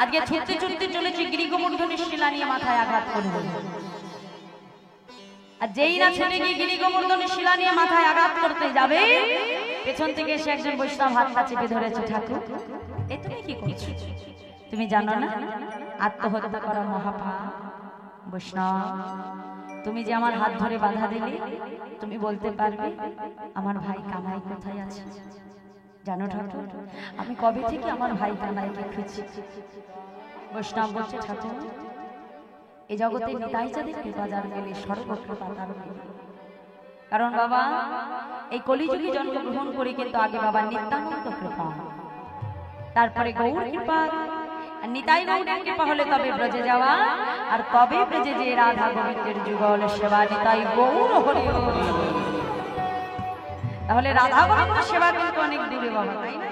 আজকে ছুটতে ছুটতে চলেছি গিরি গোবর্ধনের শিলা নিয়ে মাথায় আঘাত করব। আর যেই না ছুটে গিয়ে গিরি গোবর্ধনের শিলা নিয়ে মাথায় আঘাত করতে যাবে পেছন থেকে এসে একজন বৈষ্ণব হাতটা চেপে ধরেছে, ঠাকুর এ তুমি কি করছো? তুমি জানো না আত্মহত্যা করা মহাপাপ? বৈষ্ণব তুমি যে আমার হাত ধরে বাধা দিলে, তুমি বলতে পারবে আমার ভাই কানাই কোথায় আছে? জানো ঠাকুর, আমি কবে থেকে আমার ভাই কানাইকে খুঁজছি। বৈষ্ণব বলছে ঠাকুর, এই জগতে নিতাই যাদের কৃপা যার মেলে, সর্বকৃপা তার মেলে। কারণ বাবা এই কলিযুগে জন্মগ্রহণ করে কিন্তু আগে বাবা নিত্যানন্দ কৃপা, তারপরে গৌর কৃপা, আর নিতাই গৌরের কৃপা হলে তবে ব্রজে যাওয়া, আর তবে ব্রজে যে রাধা গোবিন্দের যুগল সেবা নিতাই গৌর হরি হরি। তাহলে রাধা গোবিন্দের সেবা কিন্তু অনেক দূরে বাবা, তাই না?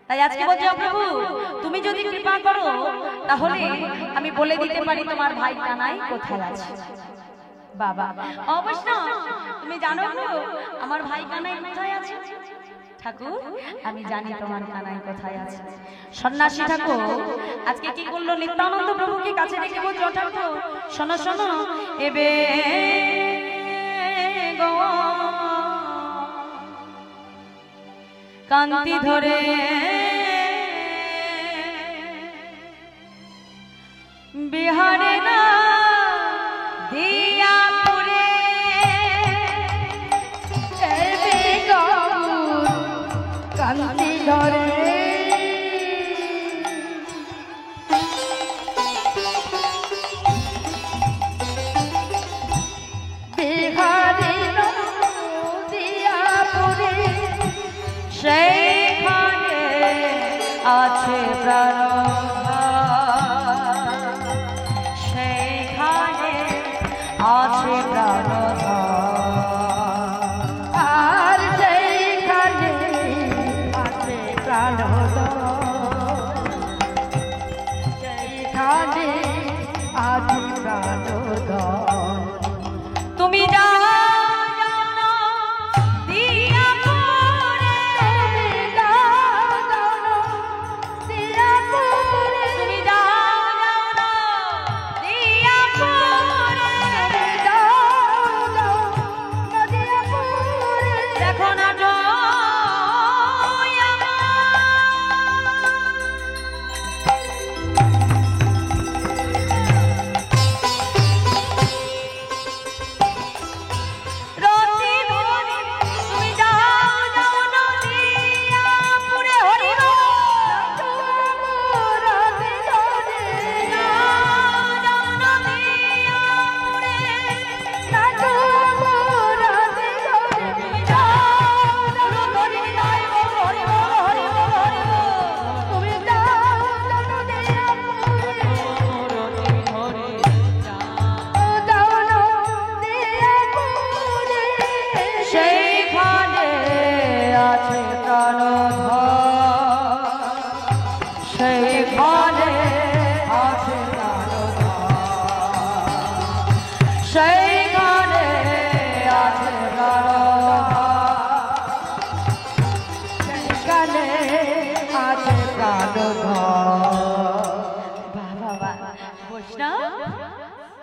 তাই আজকে বলছি প্রভু, তুমি যদি কৃপা করো তাহলে আমি বলে দিতে পারি তোমার ভাই কানাই কোথায় আছে। বাবা অবশ্য তুমি জানো তো আমার ভাই কানাই কোথায় আছে? ঠাকুর আমি জানি তোমার কানাই কোথায় আছে। সন্ন্যাসী ঠাকুর আজকে কি করলো, নিত্যানন্দ প্রভুকে কাছে রেখে বলছো ঠাকুর শোনো শোনো, এবে গো কান্তি ধরে বিহারে না দিয়া পুরে, কান্তি ধরে বিহারি দিয়া পুরে, সেইখানে আছে প্রাণ, সেইখানে আছে প্রাণ, আর সেইখানে আছে প্রাণ, সেইখানে আছে প্রাণ। তুমি যাও যাও না দিয়া পুরে, তুমি যাও যাও না দিয়া পুরে, দেখো না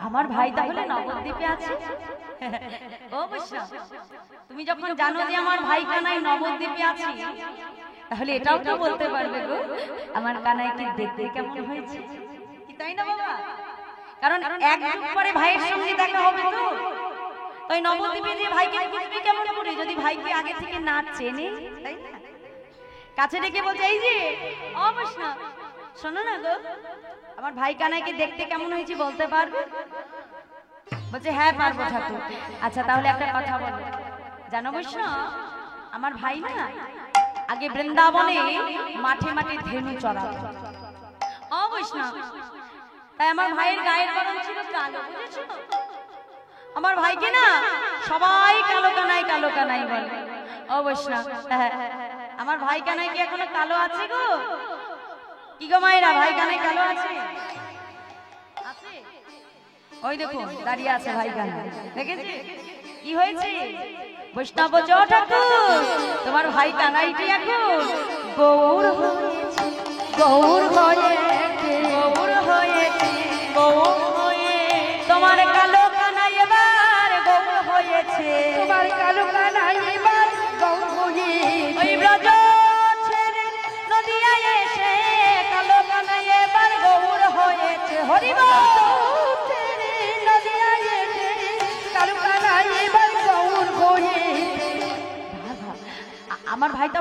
আমার ভাই তাহলে নবদ্বীপে আছে। ও বৈষ্ণব তুমি যখন জানো যে আমার ভাই কানাই নবদ্বীপে আছে, তাহলে এটাও তো বলতে পারবে গো আমার কানাইকে দেখতে কেমন হয়েছে, কি তাই না বাবা? কারণ এক যুগ পরে ভাইয়ের সঙ্গে দেখা হবে তো, তাই নবদ্বীপে যে ভাইকে খুঁজবে কেমন করে যদি ভাইকে আগে থেকে না চেনে, তাই না? কাছে ডেকে বলছে এই যে ও বৈষ্ণব শোনো না গো, আমার ভাই কানাইকে দেখতে কেমন হয়েছে বলতে পারবে? বলছে হ্যাঁ পারবো ঠাকুর। আচ্ছা তাহলে একটা কথা বলো, জানো বৈষ্ণব আমার ভাই না আগে বৃন্দাবনে মাঠে মাঠে ধেনু চড়াতো। ও বৈষ্ণব তাই আমার ভাইয়ের গায়ের বরণ ছিল কালো, বুঝেছো? আমার ভাইকে না সবাই কালো কানাই বলে। ও বৈষ্ণব আমার ভাই কানাই কি এখনো কালো আছে গো? কি গো মায়েরা, ভাই কানাই কালো আছে? ওই দেখো দাঁড়িয়ে আছে ভাই কানাই, দেখেছি কি হয়েছে? বৈষ্ণব ঠাকুর তোমার ভাই কানাইটি এখন গৌর হয়েছে, গৌর হয়েছে, গৌর হয়েছে, গৌর হয়ে তোমার কালো কানাই এবার গৌর হয়েছে, তোমার কালো কানাই এবার গৌর হয়েছে, ওই ব্রজ ছেড়ে নদিয়ায় এসে কালো কানাই এবার গৌর হয়েছে। হরি বল। নদিয়ায়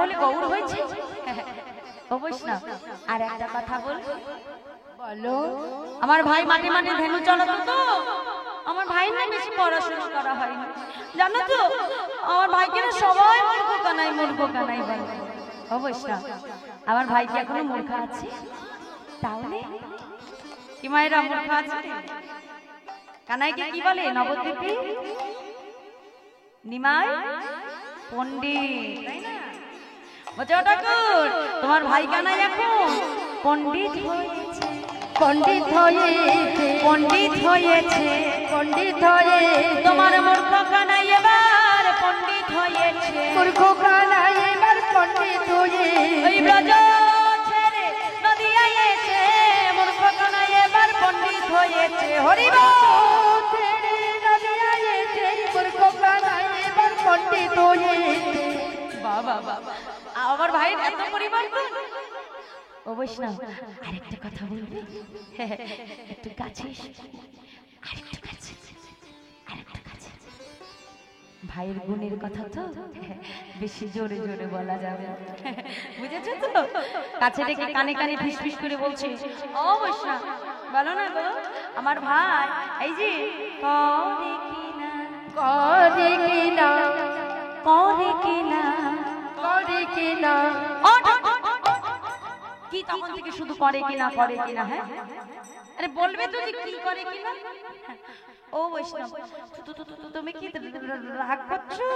তাহলে গৌর হয়েছে। ও বৈষ্ণব, আর একটা কথা বল, বলো। আমার ভাই মাঠে মাঠে ধেনু চালাতো তো, আমার ভাই না বেশি পড়াশোনা করা হয়নি জানো তো, আমার ভাইকে না সবাই মূর্খ কানাই বলে। ও বৈষ্ণব, আমার ভাই কি এখনো মূর্খ আছে? তাহলে কি মায়েরা মূর্খ আছে? কানাইকে কি বলে? নবদ্বীপে নিমাই পণ্ডিত, তাই না? বলছে ও ঠাকুর, তোমার ভাই কানাই এখন পণ্ডিত হয়েছে, পণ্ডিত হয়েছে, পণ্ডিত হয়েছে, পণ্ডিত হয়েছে। তোমার মূর্খ কানাই এবার পণ্ডিত হয়েছে, মূর্খ কানাই এবার পণ্ডিত হয়েছে। ওই ব্রজ ছেড়ে নদিয়া এসে মূর্খ কানাই এবার পণ্ডিত হয়েছে। হরি বল। ছেড়ে নদিয়া এসে মূর্খ কানাই এবার পণ্ডিত হয়েছে। বাবা বাবা, আমার ভাইয়ের এত পরিবর্তন। ও বৈষ্ণব, আরেকটা কথা বলবি? একটু কাছে এসো, আরেকটু কাছে, আরেকটু কাছে। ভাইয়ের গুণের কথা তো বেশি জোরে জোরে বলা যাবে, বুঝেছো তো? কাছে ডেকে কানে কানে ফিস ফিস করে বলছে, ও বৈষ্ণব বলো না গো, আমার ভাই এই যে করে কিনা, করে কিনা, করে কিনা, করে কিনা। কি তখন থেকে শুধু করে কিনা করে কিনা? হ্যাঁ, আরে বলবে তো যে কি করে কিনা। ও বৈষ্ণব, তুমি কি রাগ করছো?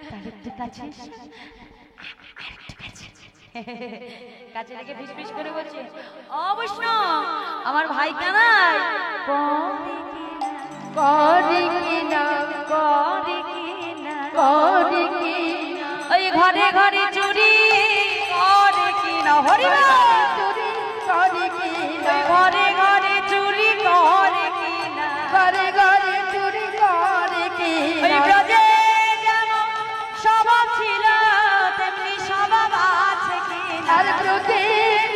তাহলে একটু কাছে এসো, আরেকটু কাছে, কাছে রেখে ফিস ফিস করে বলছে, ও বৈষ্ণব আমার ভাই কানাই করে কিনা, করে কিনা, করে কিনা। ওই ঘরে ঘরে চুরি করে কিনা। হরি বল। চুরি করে কিনা, ঘরে ঘরে চুরি করে কিনা, ঘরে ঘরে চুরি করে ওই কিনা। ব্রজে যেমন স্বভাব ছিল তেমনি স্বভাব আছে কিনা। আর প্রতি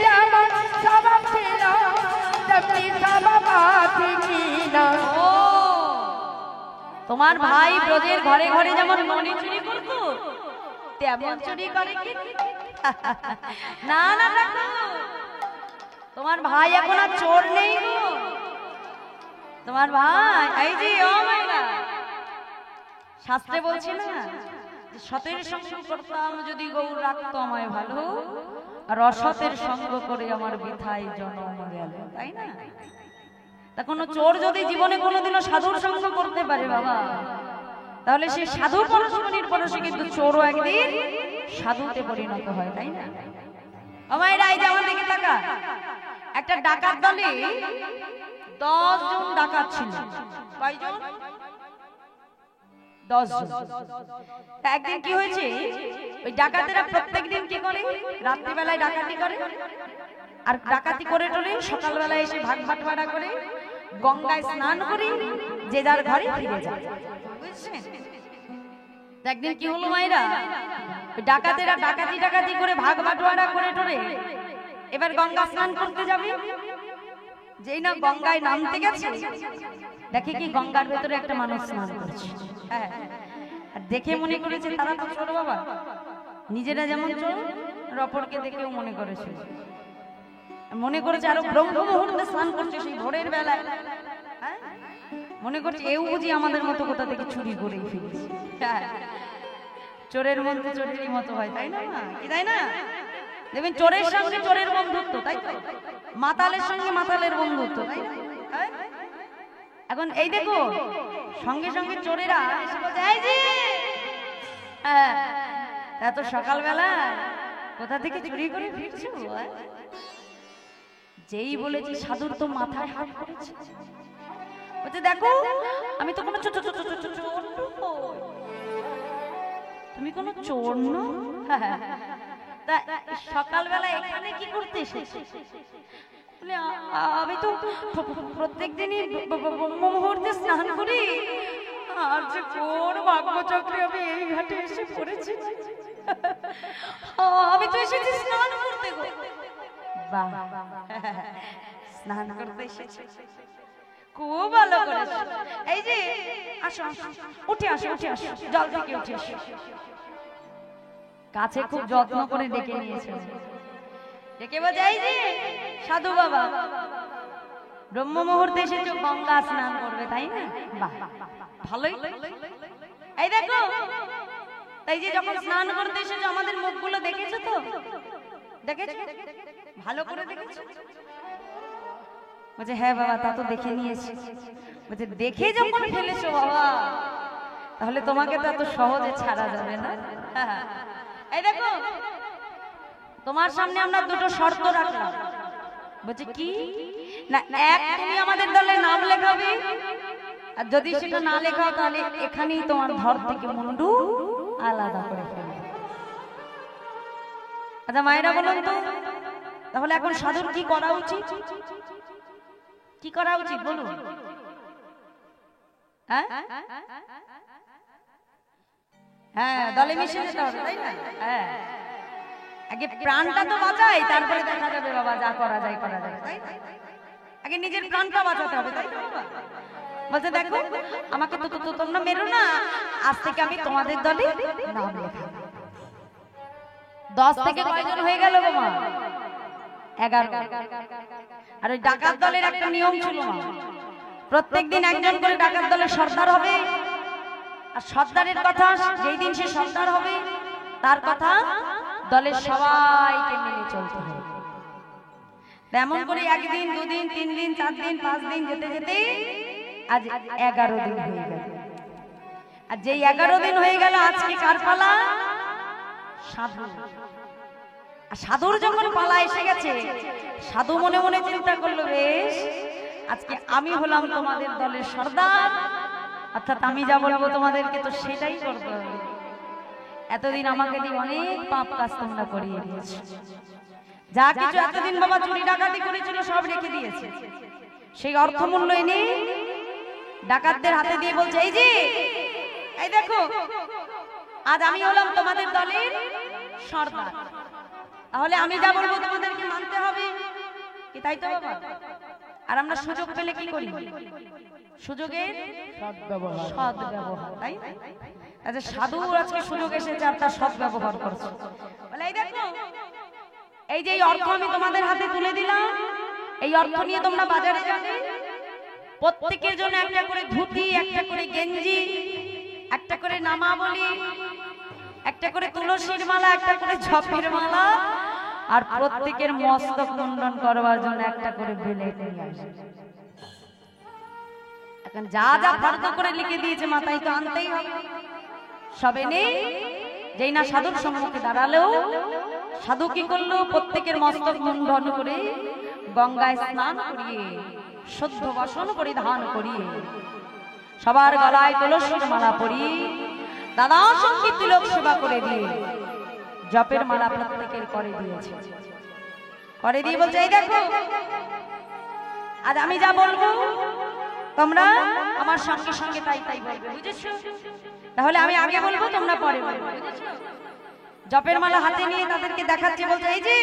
যেমন স্বভাব ছিল তেমনি স্বভাব আছে কিনা। ও, তোমার ভাই ব্রজের ঘরে ঘরে যেমন মণি চুরি করতো তেমন চুরি করে কি? না না দেখো, তোমার ভাই এখন আর চোর নেই গো। তোমার ভাই এই যে ও মাইরা শাস্ত্রে বলছি না, যে সতের সঙ্গ করতাম যদি গৌর রাখতো আমায় ভালো, আর অসতের সঙ্গ করে আমার বৃথায় জন্ম গেল, তাই না? তা কোনো চোর যদি জীবনে কোনোদিনও সাধুর সঙ্গ করতে পারে বাবা, তাহলে সে সাধু পরশমণির পরশে কিন্তু চোরও একদিন সাধুতে পরিণত হয়, তাই না? আমার এই যে আমার দিকে তাকা, একটা ডাকাত দলে 10 জন ডাকাত ছিল। কয়জন? 10 জন। একদিন কি হয়েছে, ওই ডাকাতেরা প্রত্যেকদিন কি করে, রাত্রিবেলায় ডাকাতি করে, আর ডাকাতি করে টরে সকালবেলায় এসে ভাগ বাটোয়ারা করে গঙ্গায় স্নান করে যে যার ঘরে ফিরে যায়, বুঝছেন? একদিন কি হলো মায়েরা, ডাকাতেরা ডাকাতি করে ভাগ বাটোয়ারা করে টরে এবার গঙ্গা স্নান করতে যাবে। যেই না গঙ্গায় নামতে গেছে, দেখে কি গঙ্গার ভেতরে একটা মানুষ স্নান করছে। হ্যাঁ, আর দেখে মনে করেছে তারা তো চোর বাবা, নিজেরা যেমন চোর অপরকে দেখেও মনে করেছে, মনে করেছে আরো ব্রহ্ম মুহূর্তে স্নান করছে সেই ভোরের বেলায়। হ্যাঁ, মনে করছে এও বুঝি আমাদের মতো কোথা থেকে চুরি করেই ফিরছে। চোরের মধ্যে চোরেরই মতো হয়, তাই না? কি তাই না? দেখবেন চোরের সঙ্গে চোরের বন্ধুত্ব, তাই তো? মাতালের সঙ্গে মাতালের বন্ধুত্ব, তাই না? এখন এই দেখো সঙ্গে সঙ্গে চোরেরা এসে বলছে, এই যে হ্যাঁ এত সকালবেলা কোথা থেকে চুরি করে ফিরছো? যেই বলেছি সাধুর তো মাথায় হাত করেছে, বলছে দেখো আমি তো কোনো চোর নই। তুমি কোনো চোর নও? তা সকালবেলা এখানে কি করতে এসেছো? আমি তো প্রত্যেক দিনই মুহূর্তে স্নান করি, আর যে কোন ভাগ্যচক্রে আমি এই ঘাটে এসে পড়েছি। আমি তো এসেছি স্নান করতে। বাহ, স্নান করতে এসেছি, খুব ভালো করেছো। এই যে আসো, উঠে আসো, জল থেকে উঠে আসো। কাছে খুব যত্ন করে ডেকে নিয়েছে, ডেকে বলছে এই যে সাধু বাবা ব্রহ্ম মুহূর্তে এসেছো গঙ্গা স্নান করবে তাই না? বাহ ভালোই। এই দেখো তাই যে যখন স্নান করতে এসেছো আমাদের মুখগুলো দেখেছো তো? দেখেছো? ভালো করে দেখেছো? বলছে হ্যাঁ বাবা তা তো দেখে নিয়েছি। বলছে দেখে যখন ফেলেছো বাবা তাহলে তোমাকে তো এত সহজে ছাড়া যাবে না। এই দেখো তোমার সামনে আমরা দুটো শর্ত রাখলাম। বলছে কি না, এক তুমি আমাদের দলে নাম লেখাবে, আর যদি সেটা না লেখাও তাহলে এখানেই তোমার ধর থেকে মুন্ডু আলাদা করে ফেলবে। আচ্ছা মায়েরা বলুন তো তাহলে এখন সাধুর কি করা উচিত? কি করা উচিত বলুন? হ্যাঁ হ্যাঁ দলে মিশে যেতে হবে তাই না? হ্যাঁ আগে প্রাণটা তো বাঁচাই, তারপরে দেখা যাবে বাবা যা করা যায় করা যায়, তাই আগে নিজের প্রাণটা বাঁচাতে হবে তাই না? বলছে দেখো আমাকে তো তোমরা মেরো না, আজ থেকে আমি তোমাদের দলে নাম লেখাবো। 10 থেকে কয়জন হয়ে গেল গো মা? 11। আর ওই ডাকাত দলের একটা নিয়ম ছিল মা, প্রত্যেকদিন একজন করে ডাকাত দলের সর্দার হবে, আর সর্দারের কথা যেই দিন সে সর্দার হবে তার কথা দলের সবাইকে মেনে চলতে হবে। তেমন করে একদিন দুদিন 3 দিন 4 দিন 5 দিন যেতে যেতে আজ 11 দিন হয়ে গেল। আর যেই 11 দিন হয়ে গেল আজকে কার পালা? সাধু। আর সাধুর যখন পালা এসে গেছে সাধু মনে মনে চিন্তা করলো বেশ আজকে আমি হলাম তোমাদের দলের সর্দার, অর্থাৎ আমি যা বলবো তোমাদেরকে তো সেটাই করতে হবে। এতদিন আমাকে দিয়ে অনেক পাপ কাজ তোমরা করিয়ে দিয়েছো, যা কিছু এতদিন বাবা চুরি ডাকাতি করেছিল সব রেখে দিয়েছে, সেই অর্থমূল্য এনে ডাকাতদের হাতে দিয়ে বলছে এই যে এই দেখো আজ আমি হলাম তোমাদের দলের সর্দার, তাহলে আমি যা বলবো তোমাদেরকে মানতে হবে কি তাই তো বাবা? আর আমরা সুযোগ পেলে কি করি? সুযোগের সদ্ব্যবহার, তাই? আচ্ছা সাধু আজকে সুযোগ এসেছে আর তার সদ্ব্যবহার করছে। বলে এই দেখো এই যে এই অর্থ আমি তোমাদের হাতে তুলে দিলাম, এই অর্থ নিয়ে তোমরা বাজারে যাবে, প্রত্যেকের জন্য একটা করে ধুতি, একটা করে গেঞ্জি, একটা করে নামাবলী, একটা করে তুলসীর মালা, একটা করে ঝপের মালা, আর প্রত্যেকের মস্তক মুন্ডন করবার জন্য একটা করে বেলে নিয়ে আসবে। এখন যা যা ফর্দ করে লিখে দিয়েছে মাথায় তো আনতেই হবে। সবে নেই যেই না সাধুর সম্মুখে দাঁড়ালেও সাধু কি করলো? প্রত্যেকের মস্তক মুন্ডন করে গঙ্গায় স্নান করিয়ে শুদ্ধ বসন পরিধান করিয়ে সবার গলায় তুলসীর মালা পরিয়ে দাদা সঙ্গী তিলক সেবা করে দিয়ে জপের মালা প্রত্যেকের করে দিয়েছে। করে দিয়ে বলছে এই দেখো আজ আমি যা বলবো তোমরা আমার সঙ্গে সঙ্গে তাই তাই বলবে, বুঝেছো? তাহলে আমি আগে বলবো তোমরা পরে বলবে, বুঝেছো? জপের মালা হাতে নিয়ে তাদেরকে দেখাচ্ছে, বলছে এই যে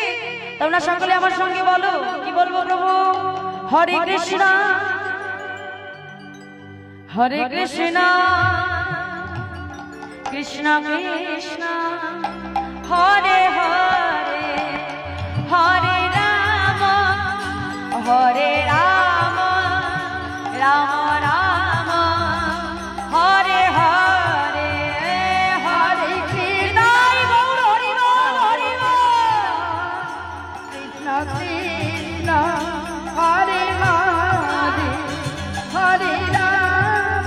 তোমরা সকলে আমার সঙ্গে বলো। কি বলবো প্রভু? হরে কৃষ্ণ হরে কৃষ্ণ কৃষ্ণ কৃষ্ণ হরে হরে হরে রাম হরে রাম রাম রাম হরে হরে হরে কৃষ্ণ হরি বল হরি বল কৃষ্ণ কৃষ্ণ হরে হরে হরে রাম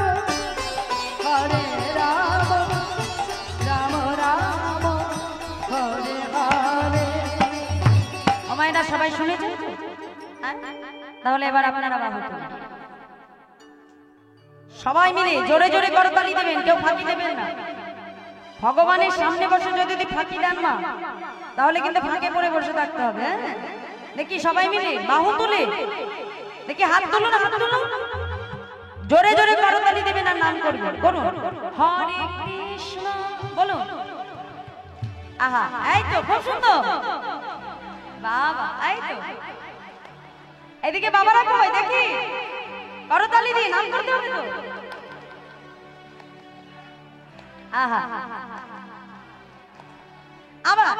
হরে রাম রাম রাম হরে হরে। আমায়রা সবাই শুনেছেন? তাহলে এবার আপনারা বাবু সবাই মিলে জোরে জোরে করতালি দেবেন, কেউ ফাঁকি দেবেন না। ভগবানের সামনে বসে যদি ফাঁকি দেন না তাহলে কিন্তু ফাঁকে পড়ে বসে থাকতে হবে। হ্যাঁ দেখি সবাই মিলে বাহু তুলে দেখি, হাত তুলুন হাত তুলুন, জোরে জোরে করতালি দেবেন আর নাম করবেন। করুন হরে কৃষ্ণ বলুন। আহা এই তো খুব সুন্দর বাবা, এই তো এদিকে বাবারা কই দেখি করতালি দিয়ে নাম করতে হবে তো। আহা আবার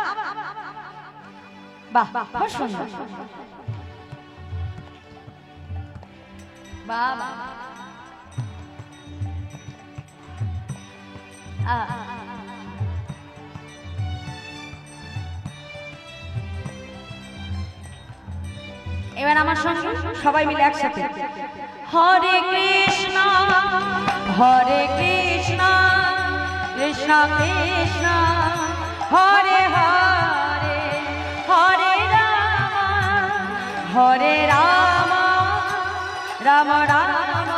বাহ খুব সুন্দর বাহ এবার আমার সঙ্গে সবাই মিলে একসাথে হরে কৃষ্ণ কৃষ্ণ কৃষ্ণ হরে হরে হরে রাম রাম রাম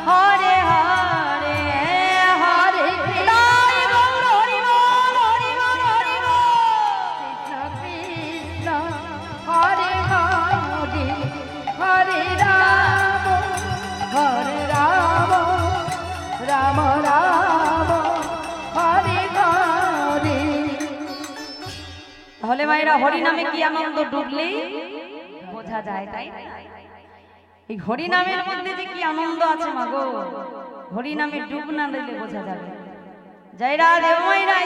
হরে হরে হরে কৃষ্ণ হরে হরে হরে রাম রাম রাম হরে হরে। তাহলে মায়েরা হরি নামে কি আনন্দ ডুবলেই বোঝা যায়, তাই এই হরি নামের মধ্যে যে কি আনন্দ আছে মাগো, হরি নামে ডুব না দিলে বোঝা যাবে। জয়রা দেব মায়েরা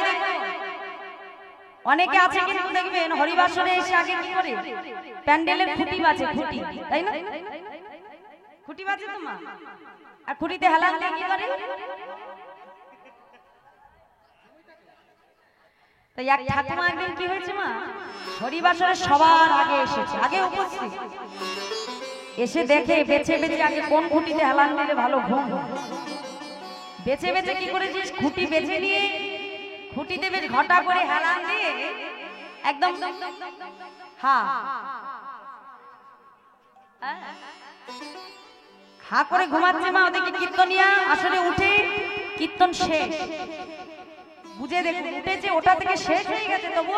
অনেকে আছে কিন্তু দেখবেন হরিবাসরে এসে আগে কি করে প্যান্ডেলের খুঁটি বাজে, খুঁটি তাই না, খুঁটি বাজে তো মা, আর খুঁটিতে হেলান দিয়ে কি করে, তো এক ঠাকুমা একদিন কি হয়েছে মা, হরিবাসরে সবার আগে এসেছে, আগে উপস্থিত, এসে দেখে বেছে বেছে আগে কোন খুঁটিতে হেলান দিলে ভালো ঘুম, বেছে বেছে কি করেছিস খুঁটি বেছে নিয়ে খুঁটিতে বেশ ঘটা করে হেলান দিয়ে একদম হা করে ঘুমাচ্ছে মা, ওদিকে কীর্তনিয়া আসলে উঠে কীর্তন শেষ, বুঝে দেখে উঠেছে ওটা থেকে শেষ হয়ে গেছে, তবু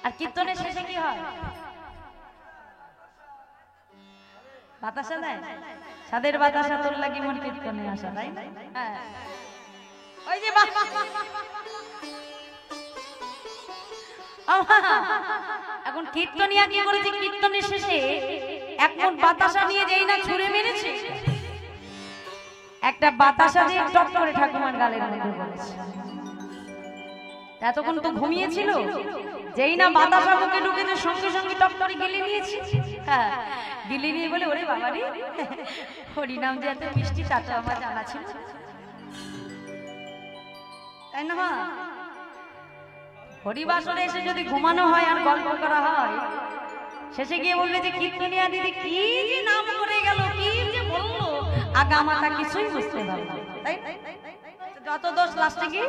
আর কীর্তনের শেষে কি হয়, বাতাসা দেয়, সাদের বাতাসা তোর লাগি মন কীর্তনে আসা, তাই না, ওই যে এখন কীর্তনিয়া কি করেছে, কীর্তনের শেষে এখন বাতাসা নিয়ে যেই না ছুঁড়ে মেরেছে, একটা বাতাসা দিয়ে টপ করে ঠাকুমার গালের মধ্যে পড়েছে, এতক্ষণ তো ঘুমিয়েছিল, যেই না বাতাসা মুখে ঢুকেছে সঙ্গে সঙ্গে টপ করে গিলে নিয়েছে, হ্যাঁ গিলে নিয়ে বলে ওরে বাবারি হরিনাম যে এত মিষ্টি তা তো আমার জানা ছিল, তাই না মা, হরিবাসরে এসে যদি ঘুমানো হয় আর গল্প করা হয়, শেষে গিয়ে বলবে যে কীর্তনিয়া দিদি কি যে নাম করে গেল, কি যে বললো, আগা মাথা কিছুই বুঝতে পারবে না, তাই যত দোষ লাস্টে কি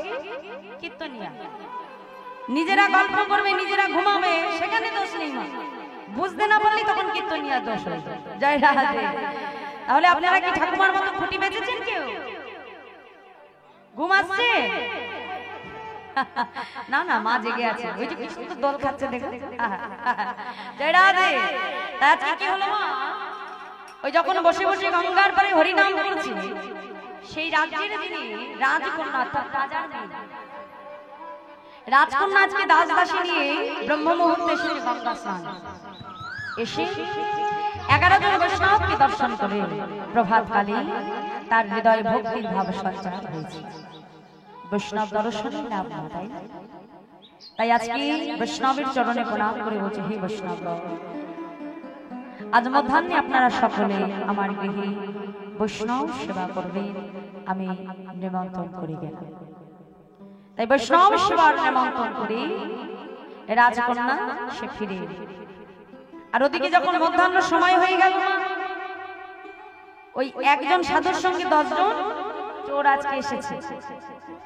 কীর্তনিয়া, নিজেরা গল্প করবে নিজেরা ঘুমাবে সেখানে দোষ নেই মা, বুঝতে না পারলে তখন কীর্তনিয়া দোষ হয়ে যায়। জয় রাধে। তাহলে আপনারা কি ঠাকুমার মতো খুঁটি বেঁচেছেন, কেউ ঘুম আসছে না, না মা জেগে আছে, ওই যে কি সুন্দর দল খাচ্ছে দেখো, জয় রাধে। আজকে কি হলো মা, ওই যখন বসে বসে গঙ্গার পারে হরিনাম করছি, সেই রাজ্যের যিনি রাজকন্যা অর্থাৎ রাজার মেয়ে, রাজকন্যা আজকে দাস দাসী নিয়ে ব্রহ্ম মুহূর্তে এসেছে গঙ্গা স্নান, এসে 11 জন বৈষ্ণবকে দর্শন করে প্রভাতকালে তার হৃদয়ে ভক্তির ভাব সঞ্চার হয়েছে, বৈষ্ণব দর্শনের লাভ না, তাই আজকে বৈষ্ণবের চরণে প্রণাম করে বলছে, হে বৈষ্ণব আজ মধ্যাহ্নে আপনারা সকলে আমার গৃহে বৈষ্ণব সেবা করবেন, আমি নিমন্ত্রণ করে গেলাম, তাই বৈষ্ণব সেবার নিমন্ত্রণ করে রাজকন্যা সে ফিরে, আর ওদিকে যখন মধ্যাহ্ন সময় হয়ে গেল ওই একজন সাধুর সঙ্গে 10 জন চোর আজকে এসেছে,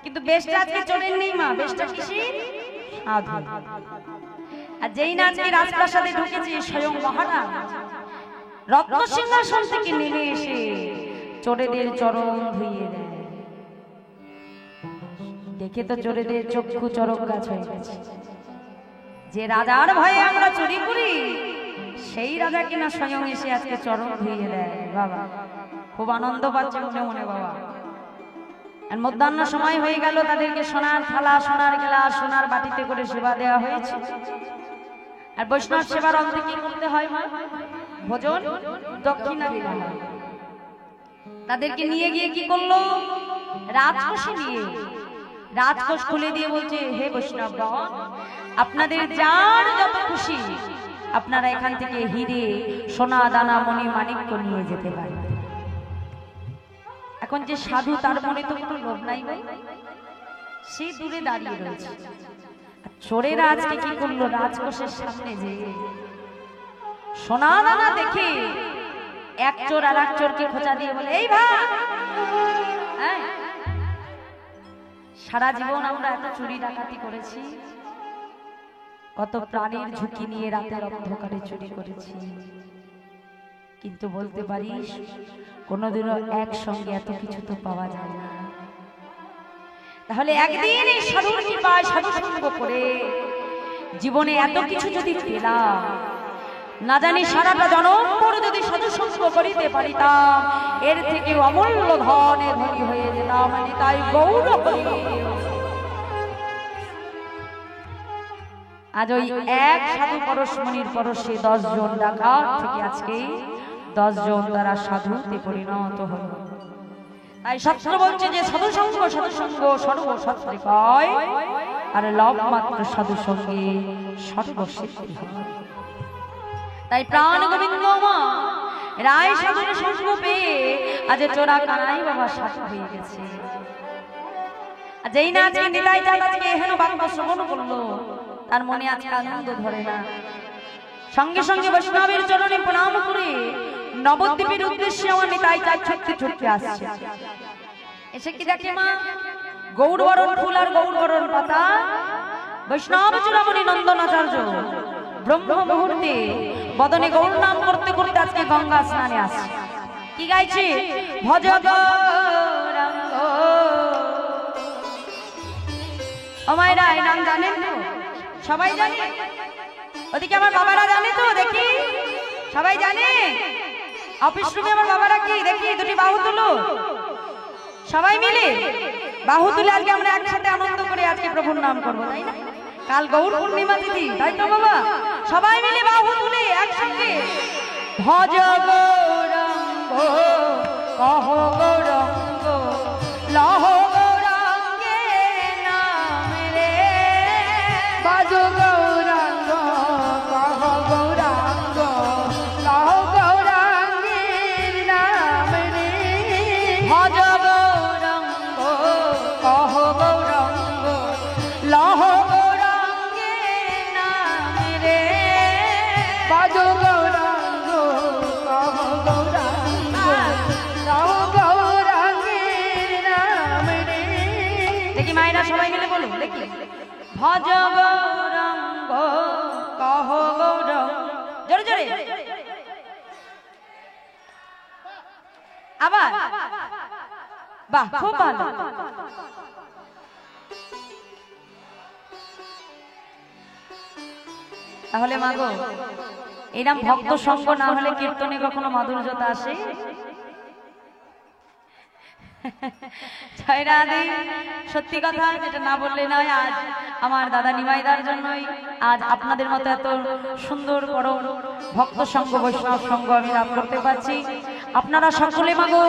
কিন্তু বেশটা আজকে চোরের নেই মা, বেশটা কিসের সাধু, আর যেই না আজকে রাজপ্রাসাদে ঢুকেছে স্বয়ং মহারাজ রত্ন সিংহাসন থেকে নেমে এসে চোরেদের চরণ ধুইয়ে দেয়, দেখে তো চোরেদের চক্ষু চরক গাছ হয়ে গেছে, যে রাজার ভয়ে আমরা চুরি করি সেই রাজা কিনা স্বয়ং এসে আজকে চরণ ধুইয়ে দেয়, বাবা খুব আনন্দ পাচ্ছে মনে মনে বাবা। আর মধ্যাহ্ন সময় হয়ে গেল, তাদেরকে সোনার থালা সোনার গ্লাস সোনার বাটিতে করে সেবা দেওয়া হয়েছে, আর বৈষ্ণব সেবার অন্তে কি করতে হয় মা, ভোজন দক্ষিণা দিতে হয়, তাদেরকে নিয়ে গিয়ে কি করলো, রাজকোষে নিয়ে রাজকোষ খুলে দিয়ে বলছে, হে বৈষ্ণবগণ, আপনাদের যার যত খুশি আপনারা এখান থেকে হিরে, সোনা, দানা, মণি, মাণিক্য নিয়ে যেতে পারেন। এখন যে সাধু, তার মনে তো কোনো লোভ নাই ভাই, সে দূরে দাঁড়িয়ে রয়েছে। চোরেরা আজকে কি করলো, রাজকোষের সামনে যে সোনা দানা দেখে এক চোর আর এক চোরকে খোঁচা দিয়ে বলে, এই ভাই, হ্যাঁ, সারা জীবন আমরা এত চুরি ডাকাতি করেছি, কত প্রাণীর ঝুঁকি নিয়ে রাতের অন্ধকারে চুরি করেছি, কিন্তু বলতে পারিস কোনোদিনও একসঙ্গে এত কিছু তো পাওয়া যায় না। তাহলে একদিন এই সাধুর কৃপায় সাধু সঙ্গ করে জীবনে এত কিছু যদি পেলাম, না জানি সারাটা জনম পরে যদি সাধু সঙ্গ করিতে পারিতাম, এর থেকে অমূল্য ধনে ধনী হয়ে যেতাম। তাই গৌর হরি। আজ ওই এক সাধু পরশমণির পরশে 10 জন ডাকাত থেকে আজকে 10 জন তারা সাধুতে পরিণত হল। তাই শাস্ত্র বলছে যে সাধু সঙ্গ সর্বশাস্ত্রে কয়, আর লব মাত্র সাধু সঙ্গে সর্বসিদ্ধি হয়। তাই প্রাণ গোবিন্দ মা রায় সাধুর সঙ্গ পেয়ে আজ চোরা কানাই বাবা সাধু হয়ে গেছে। আর যেই না আজকে নিতাই চাঁদ আজকে এহেন বাক্য শ্রবণ করলো, তার মনে আজকে আনন্দ ধরে না। সঙ্গে সঙ্গে বৈষ্ণবের চরণে প্রণাম করে নবদ্বীপের উদ্দেশ্যে আমার নিতাই চাঁদ ছুটতে ছুটতে আসছে। এসে কি দেখে মা, গৌরবরণ ফুল আর গৌরবরণ পাতা বৈষ্ণব চূড়ামণি নন্দনাচার্য ব্রহ্ম মুহূর্তে বদনে গৌর নাম করতে করতে আজকে গঙ্গা স্নানে আসছে। কি গাইছে? ভজ গৌরাঙ্গ। ও মায়েরা, এই নাম জানেন তো? সবাই জানে? ওদিকে আমার বাবারা জানে তো? দেখি সবাই জানে? অফিস রুমে আমার বাবারা কি দেখি দুটি বাহু তুলো, সবাই মিলে বাহু তুলে আজকে আমরা একসাথে আনন্দ করে আজকে প্রভুর নাম করবো, তাই না? কাল গৌর পূর্ণিমা তিথি, তাই তো বাবা? সবাই মিলে বাহু তুলে একসঙ্গে ভজ গৌরাঙ্গ কহ গৌরাঙ্গ লহ গৌরাঙ্গে নাম রে। ভজ গৌরাঙ্গ কহ গৌরাঙ্গ লহ গৌরাঙ্গের নাম রে। ভজ গৌরাঙ্গ কহ গৌরাঙ্গ লহ গৌরাঙ্গে নাম রে। ভজ গৌরাঙ্গ কহ গৌরাঙ্গ লহ গৌরাঙ্গের নাম রে। দেখি মায়েরা সবাই মিলে বলুন দেখি, ভজ গৌরাঙ্গ কহ গৌরাঙ্গ, জোরে জোরে আবার, বাহ খুব ভালো। তাহলে মাগো, এরকম ভক্ত সঙ্গ না হলে কীর্তনে কখনো মাধুর্যতা আসে? জয় রাধে। সত্যি কথা, যেটা না বললে নয়, আজ আমার দাদা নিমাইদার জন্যই আজ আপনাদের মতো এত সুন্দর পরম ভক্ত সঙ্গ, বৈষ্ণব সঙ্গ আমি লাভ করতে পারছি। আপনারা সকলে মাগো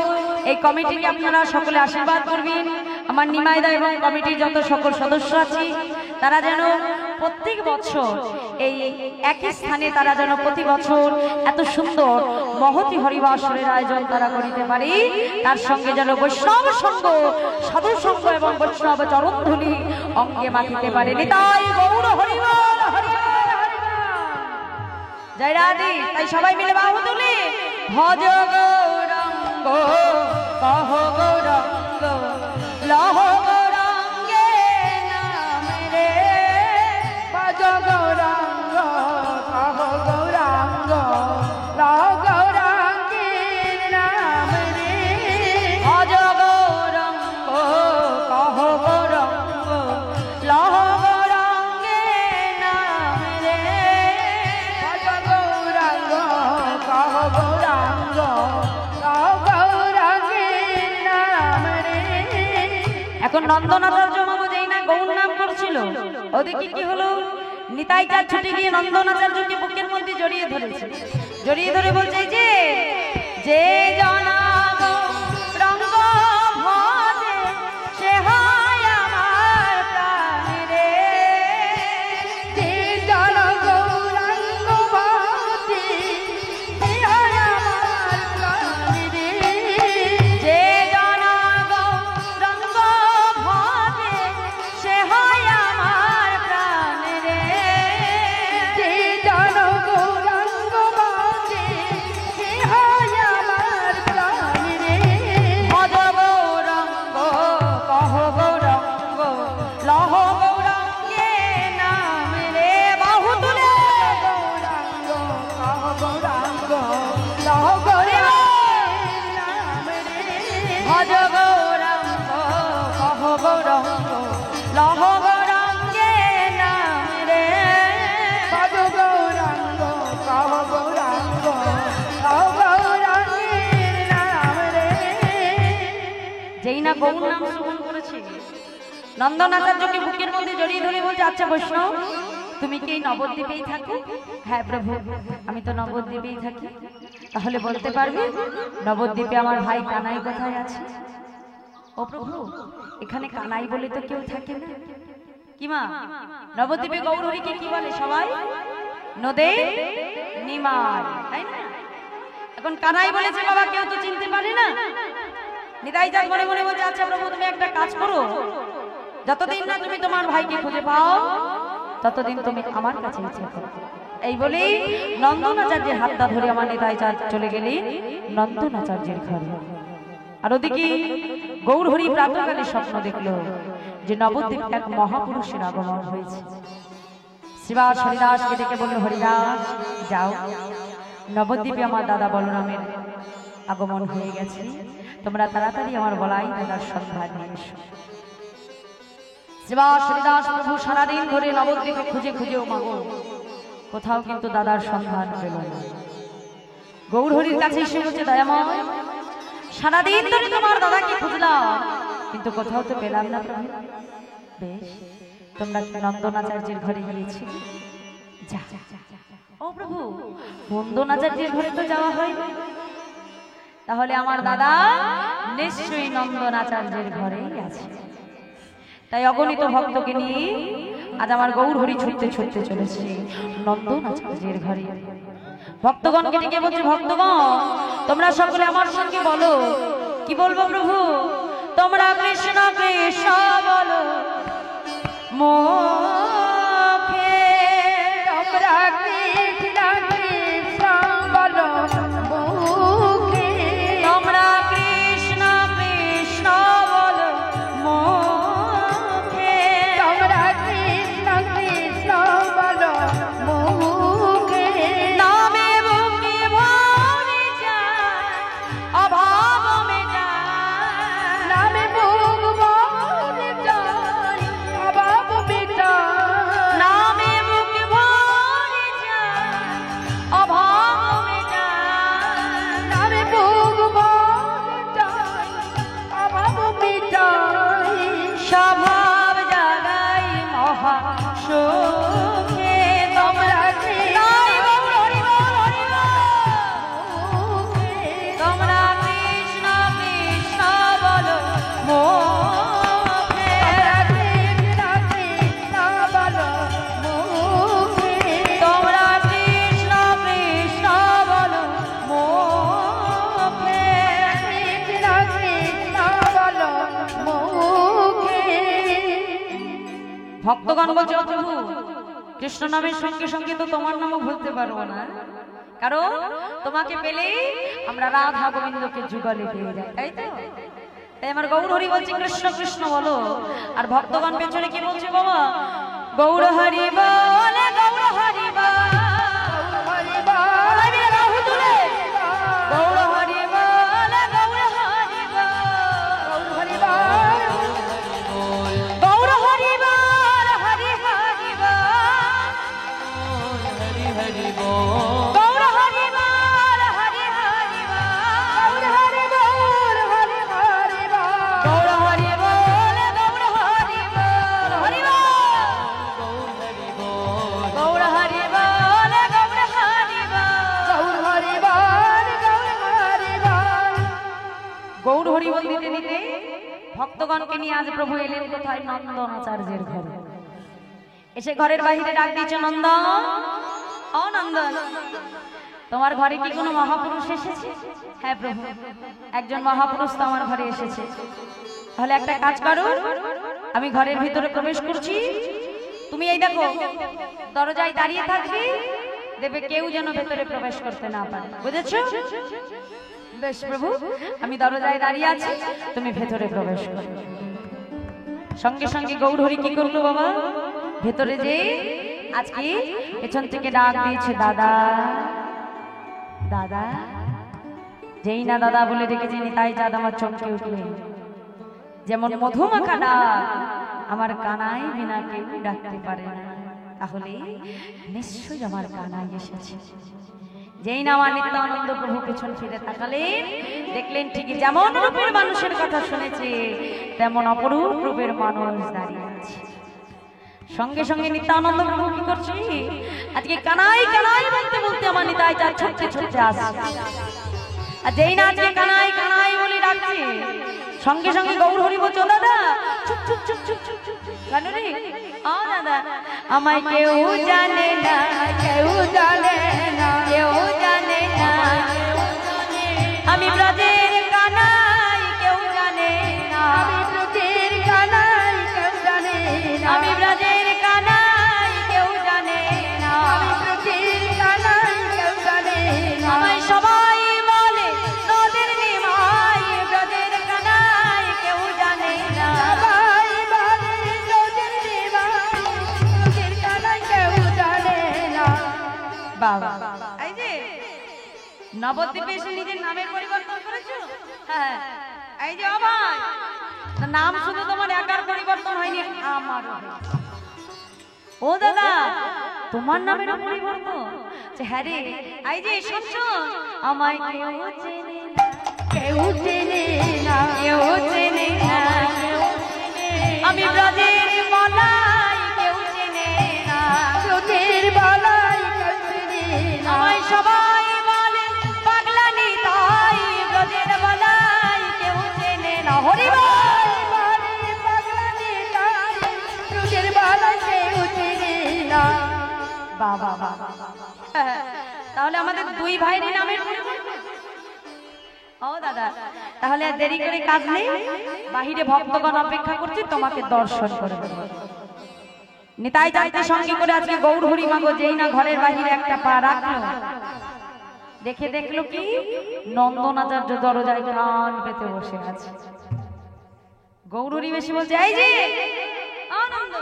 এই কমিটিকে আপনারা সকলে আশীর্বাদ করবেন। আমার নিমাইদা এবং কমিটির যত সকল সদস্য আছি, তারা যেন প্রত্যেক বছর এই একই স্থানে তারা যেন প্রতি বছর এত সুন্দর মহতি হরিবাসরের আয়োজন তারা করিতে পারে। তার সঙ্গে যেন বৈষ্ণব সঙ্গ, সাধু সঙ্গ এবং বৈষ্ণব চরণধূলি অঙ্গে মাখিতে পারে। নিতাই গৌর হরিবল হরিবল হরিবল। জয় রাধে। তাই সবাই মিলে বাহু তুলে ভজ গৌরাঙ্গ কহ গৌরাঙ্গ লহ গৌরাঙ্গে নাম রে। ভজ গৌরাঙ্গ কহ গৌরাঙ্গ লহ গৌরাঙ্গের নাম রে। ভজ গৌরাঙ্গ কহ গৌরাঙ্গ লহ গৌরাঙ্গে নাম রে। ভজ গৌরাঙ্গ কহ গৌরাঙ্গ লহ গৌরাঙ্গের নাম রে। এখন নন্দনাচার্য মাগো যেই না গৌর নাম করছিল, ওদিকে কি হলো, নিতাই চাঁদ ছুটে গিয়ে নন্দনাচার্যকে বুকের মধ্যে জড়িয়ে ধরেছে। জড়িয়ে ধরে বলছে যে যে জনা গৌরাঙ্গ ভজে সে হয় আমার গৌরাঙ্গ লহ গৌরাঙ্গের নাম রে ভজ গৌরাঙ্গ কহ গৌরাঙ্গ লহ গৌরাঙ্গে নাম রে ভজ গৌরাঙ্গ কহ গৌরাঙ্গ লহ গৌরাঙ্গের নাম রে। যেই না গৌর নাম শ্রবণ করেছে নন্দন আচার্যকে বুকের মধ্যে জড়িয়ে ধরে বলছে, আচ্ছা বৈষ্ণব তুমি কি এই নবদ্বীপেই থাকো? হ্যাঁ প্রভু, আমি তো নবদ্বীপেই থাকি। তাহলে বলতে পারবি নবদ্বীপে আমার ভাই কানাই কোথায় আছে? ও প্রভু, এখানে কানাই বলে তো কেউ থাকে না। কি মা, নবদ্বীপে গৌরহরিকে কি বলে সবাই? নদে নিমাই, তাই না? এখন কানাই বলেছে বাবা, কেউ তো চিনতে পারে না। নিতাই চাঁদ মনে মনে বলছে, আচ্ছা প্রভু তুমি একটা কাজ করো, যতদিন না তুমি তোমার ভাইকে খুঁজে পাও ততদিন তুমি আমার কাছে ইচ্ছে করো। এই বলেই নন্দনাচার্যের হাতটা ধরে আমার নিতাই চাঁদ চলে গেলেন নন্দনাচার্যের ঘরে। আর ওদিকে গৌরহরি প্রাতঃকালে স্বপ্ন দেখলো যে নবদ্বীপ এক মহাপুরুষের আগমন হয়েছে। শ্রীবাস হরিদাসকে ডেকে বলল, হরিদাস যাও, নবদ্বীপে আমার দাদা বলরামের আগমন হয়ে গেছে, তোমরা তাড়াতাড়ি আমার বলাই দাদার সন্ধান নিয়ে এসো। শ্রীবাস হরিদাস প্রভু সারাদিন ধরে নবদ্বীপে খুঁজে খুঁজেও মাগো কোথাও কিন্তু দাদার সন্ধান পেল না। গৌরহরির কাছে এসে বলছে, দয়াময় সারাদিন ধরে তোমার দাদাকে খুঁজলাম কিন্তু কোথাও তো পেলাম না প্রভু। বেশ, তোমরা নন্দনাচার্যের ঘরে গিয়েছি? যা। ও প্রভু, নন্দনাচার্যের ঘরে তো যাওয়া হয়নি, তাহলে আমার দাদা নিশ্চয়ই নন্দনাচার্যের ঘরেই আছে। তাই অগণিত ভক্তকে নিয়ে আজ আমার গৌরহরি ছুটতে ছুটতে চলেছে নন্দনাচার্যের ঘরে। ভক্তগণকে ডেকে বলছে, ভক্তগণ তোমরা সকলে আমার সঙ্গে বলো। কি বলবো প্রভু? তোমরা কৃষ্ণ কৃষ্ণ বলো মুখে, তোমরা কৃষ্ণ কৃষ্ণ বলো মুখে, তোমরা কৃষ্ণ কৃষ্ণ বলো মুখে, তোমরা কৃষ্ণ কৃষ্ণ বলো মুখে, নামে বুকে ভরে যায় অভাব মেটায়, নামে বুক ভরে যায় অভাব মেটায়, নামে বুকে ভরে যায় অভাব মেটায়, নামে বুক ভরে যায় অভাব মেটায়, স্বভাব জাগাই মহা সুখে। তোমরা তোমরা কৃষ্ণ কৃষ্ণ বলো মুখে, তোমরা কৃষ্ণ কৃষ্ণ বলো মুখে। ভক্তগণ বলছে, ও প্রভু কৃষ্ণ নামের সঙ্গে সঙ্গে তো তোমার নামও ভুলতে পারবো না, কারণ তোমাকে পেলে আমরা রাধা গোবিন্দকে যুগলে পেয়ে যাই, তাই তো? তাই আমার গৌরহরি বলছে কৃষ্ণ কৃষ্ণ বলো। আর ভক্তগণ পেছনে কি বলছে বাবা? গৌর হরি বল, গৌর হরি বল, সবাই মিলে বাহু তুলে গৌর হরি বল, গৌর হরি বল, গৌর হরি বল, হরি হরি বল, গৌর হরি বল, হরি হরি বল, গৌর হরি বল, গৌর হরি বল, হরি বল, গৌর হরি বল, গৌর হরি বল দিতে দিতে ভক্তগণকে নিয়ে আজ প্রভু এলেন কোথায়? নন্দনাচার্যের ঘরে। এসে ঘরের বাহিরে ডাক দিয়েছে, নন্দন ও নন্দন, তোমার ঘরে কি কোনো মহাপুরুষ এসেছে? হ্যাঁ প্রভু, একজন মহাপুরুষ তো আমার ঘরে এসেছে। তাহলে একটা কাজ করো, আমি ঘরের ভিতরে প্রবেশ করছি, তুমি এই দেখো দরজায় দাঁড়িয়ে থাকবি, দেবে কেউ যেন ভেতরে প্রবেশ করতে না পারে, বুঝেছো? বেশ প্রভু, আমি দরজায় দাঁড়িয়ে আছি, তুমি ভেতরে প্রবেশ করো। সঙ্গে সঙ্গে গৌরহরি কি করলো বাবা? ভেতরে যে আজকে পেছন থেকে ডাক দিয়েছে, দাদা দাদা, যেই না দাদা বলে ডেকেছি নিতাই চাঁদ আমার চমকে উঠলে। যেমন মধুমাখা ডাক আমার কানাই বিনা কেউ ডাকতে পারে না, তাহলে নিশ্চয়ই আমার কানাই এসেছে। যেই না আমার নিত্যানন্দ প্রভু পেছন ফিরে তাকালেন, দেখলেন ঠিকই যেমন রূপের মানুষের কথা শুনেছে তেমন অপরূপ রূপের মানুষ দাঁড়িয়ে আছে। সঙ্গে সঙ্গে নিত্যানন্দ প্রভু কি করছে, আজকে কানাই কানাই বলতে বলতে আমার নিতাই চাঁদ ছুটতে ছুটতে আসছে। আর যেই না আজকে কানাই কানাই বলে ডাকছে, সঙ্গে সঙ্গে গৌর হরি বলছে, দাদা চুপ চুপ চুপ চুপ চুপ চুপ কেন রে? দাদা, আমায় কেউ জানে না, কেউ জানে না, কেউ জানে না, আমি ব্রজের কানাই, কেউ জানে না, আমি ব্রজের কানাই, কেউ জানে না, আমি ব্রজের কানাই, কেউ জানে না, আমি ব্রজের কানাই, কেউ জানে না। আমায় সবাই বলে নদের নিমাই, ব্রজের কানাই, কেউ জানে না, সবাই বলে নদের নিমাই, ব্রজের কানাই, কেউ জানে না। বাবা, এই যে নবদ্বীপে এসে নিজের নামের পরিবর্তন করেছো। হ্যাঁ, এই যে অবাক, নাম শুধু তোমার একার পরিবর্তন হয়নি, আমারও হয়েছে। ও দাদা, তোমার নামেরও পরিবর্তন? হ্যাঁ রে, এই যে শুনছো, আমায় কেউ চেনে না, কেউ চেনে না, কেউ চেনে না, আমি ব্রজের মলাই, কেউ চেনে না, ব্রজের বালাই, কেউ চেনে না। আমায় সবাই বলে পাগলা নিতাই, ব্রজের মলাই, কেউ চেনে না। হরি বল। বাড়ি পাগলা নিতাই, ব্রজের বালাই, কেউ চেনে না। বাবা বাবা, তাহলে আমাদের দুই ভাইয়েরই নামের পরিবর্তন। ও দাদা, তাহলে আর দেরি করে কাজ নেই, বাহিরে ভক্তগণ অপেক্ষা করছে তোমাকে দর্শন করবে। নিতাই চাঁদকে সঙ্গে করে আজকে গৌর হরি মাগো যেই না ঘরের বাহিরে একটা পা রাখলো, দেখে দেখলো কি নন্দনাচার্য দরজায় কান পেতে বসে আছে। গৌর হরি বেশি বলছে, এই যে আনন্দ,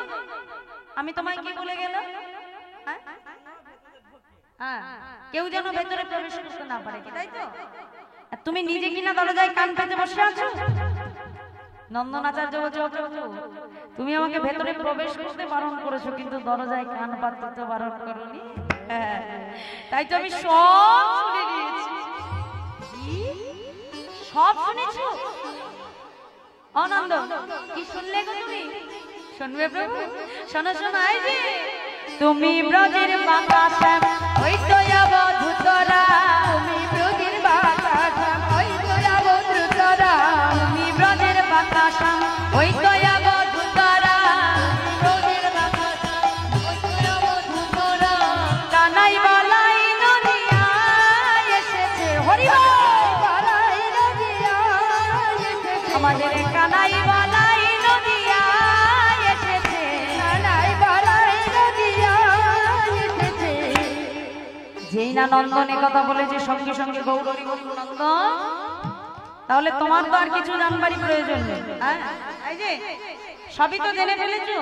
আমি তোমায় কি বলে গেলাম? হ্যাঁ, কেউ যেন ভেতরে প্রবেশ করতে না পারে, কি তাই তো? আর তুমি নিজে কিনা দরজায় কান পেতে বসে আছো। নন্দনাচার্য বলছে, তুমি আমাকে ভেতরে প্রবেশ করতে বারণ করেছো, কিন্তু দরজায় কান পাততে তো বারণ করোনি। তাই তো আমি সব শুনে নিয়েছি। সব শুনেছো? আনন্দ, কি শুনলে গো তুমি? শুনবে প্রভু? শোনো শোনো, এই যে তুমি ব্রজের বাঁকা শ্যাম, ওই তো অবধূতরা, তুমি ব্রজের বাঁকা শ্যাম, ওই তো অবধূতরা, তুমি ব্রজের বাঁকা শ্যাম, ওই তো অবধূতরা, ব্রজের বাঁকা শ্যাম, ওই তো অবধূতরা, কানাই বালাই নদিয়ায় এসেছে। হরি বল। বালাই নদিয়ায় এসেছে, আমাদের কানাই বালাই নদিয়ায় এসেছে, কানাই বালাই নদিয়ায় এসেছে। যেই না নন্দনে কথা বলেছে সঙ্গে সঙ্গে গৌর হরি বলল, নন্দন, তাহলে তোমার তো আর কিছু জানবারই প্রয়োজন নেই। হ্যাঁ, এই যে সবই তো জেনে ফেলেছো,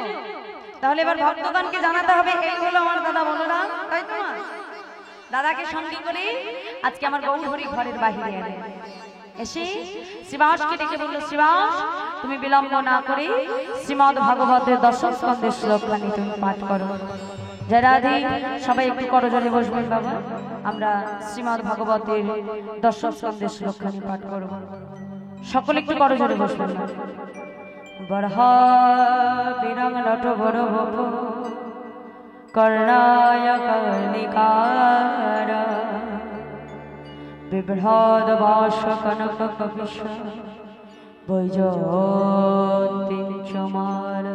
তাহলে এবার ভক্তগণকে জানাতে হবে এই হলো আমার দাদা বলরাম, তাই তো না? দাদাকে সঙ্গে করে আজকে আমার গৌর হরি ঘরের বাহিরে এলেন। এসে শ্রীবাসকে ডেকে বললো, শ্রীবাস, তুমি বিলম্ব না করে শ্রীমদ ভাগবতের দশম স্কন্ধের শ্লোকখানি তুমি পাঠ করো। জয় রাধে। সবাই একটু করজোরে বসবেন বাবা, আমরা শ্রীমদ ভাগবতের দশম স্কন্ধের শ্লোকখানি পাঠ করব। সকলে একটু করজোরে বসবেন। বরহা বিরং নট বড় বপ কর্ণায় কর্ণিকার বিভ্রাদ বাস কনক কপিশ বৈজয়ন্তী চমার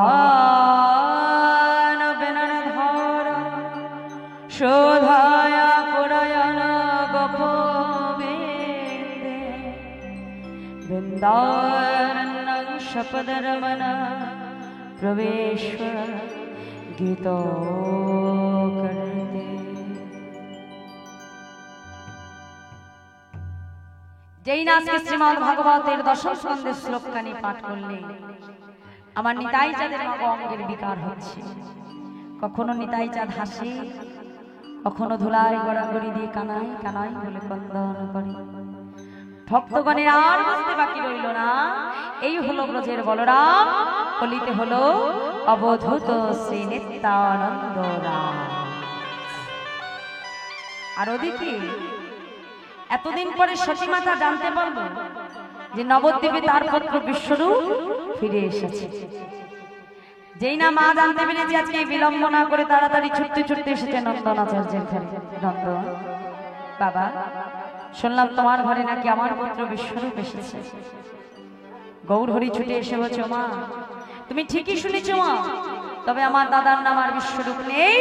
রন্ধান বেনরধর শোধায়া পুরায়ণ গোপবেন্দে বৃন্দারণ্যং শপদরমণ প্রবেশ্বর গীত করতে। যেই না আজকে শ্রীমদ ভাগবতের দশম স্কন্ধের শ্লোকখানি পাঠ করলে আমার নিতাই চাঁদের মতো অঙ্গের বিকার হচ্ছে। কখনো নিতাই চাঁদ হাসে, কখনো ধুলায় গড়াগড়ি দিয়ে কানাই কানাই বলে কন্দন করে। ভক্তগণের আর বুঝতে বাকি রইল না, এই হলো ব্রজের বলরাম, কলিতে হলো অবধূত শ্রী নিত্যানন্দ রাম। আর ওদিকে এতদিন পরে সতী মাতা জানতে পারল যে নবদ্বীপে তার পুত্র বিশ্বরূপ ফিরে এসেছে। যেই না মা জানতে পেরেছে, আজকে বিলম্ব না করে তাড়াতাড়ি ছুটতে ছুটতে এসেছে নন্দনাচার্যের ঘরে। নন্দ বাবা, শুনলাম তোমার ঘরে নাকি আমার পুত্র বিশ্বরূপ এসেছে। গৌর হরি ছুটে এসে বলছে, মা তুমি ঠিকই শুনেছ মা, তবে আমার দাদার নাম আর বিশ্বরূপ নেই,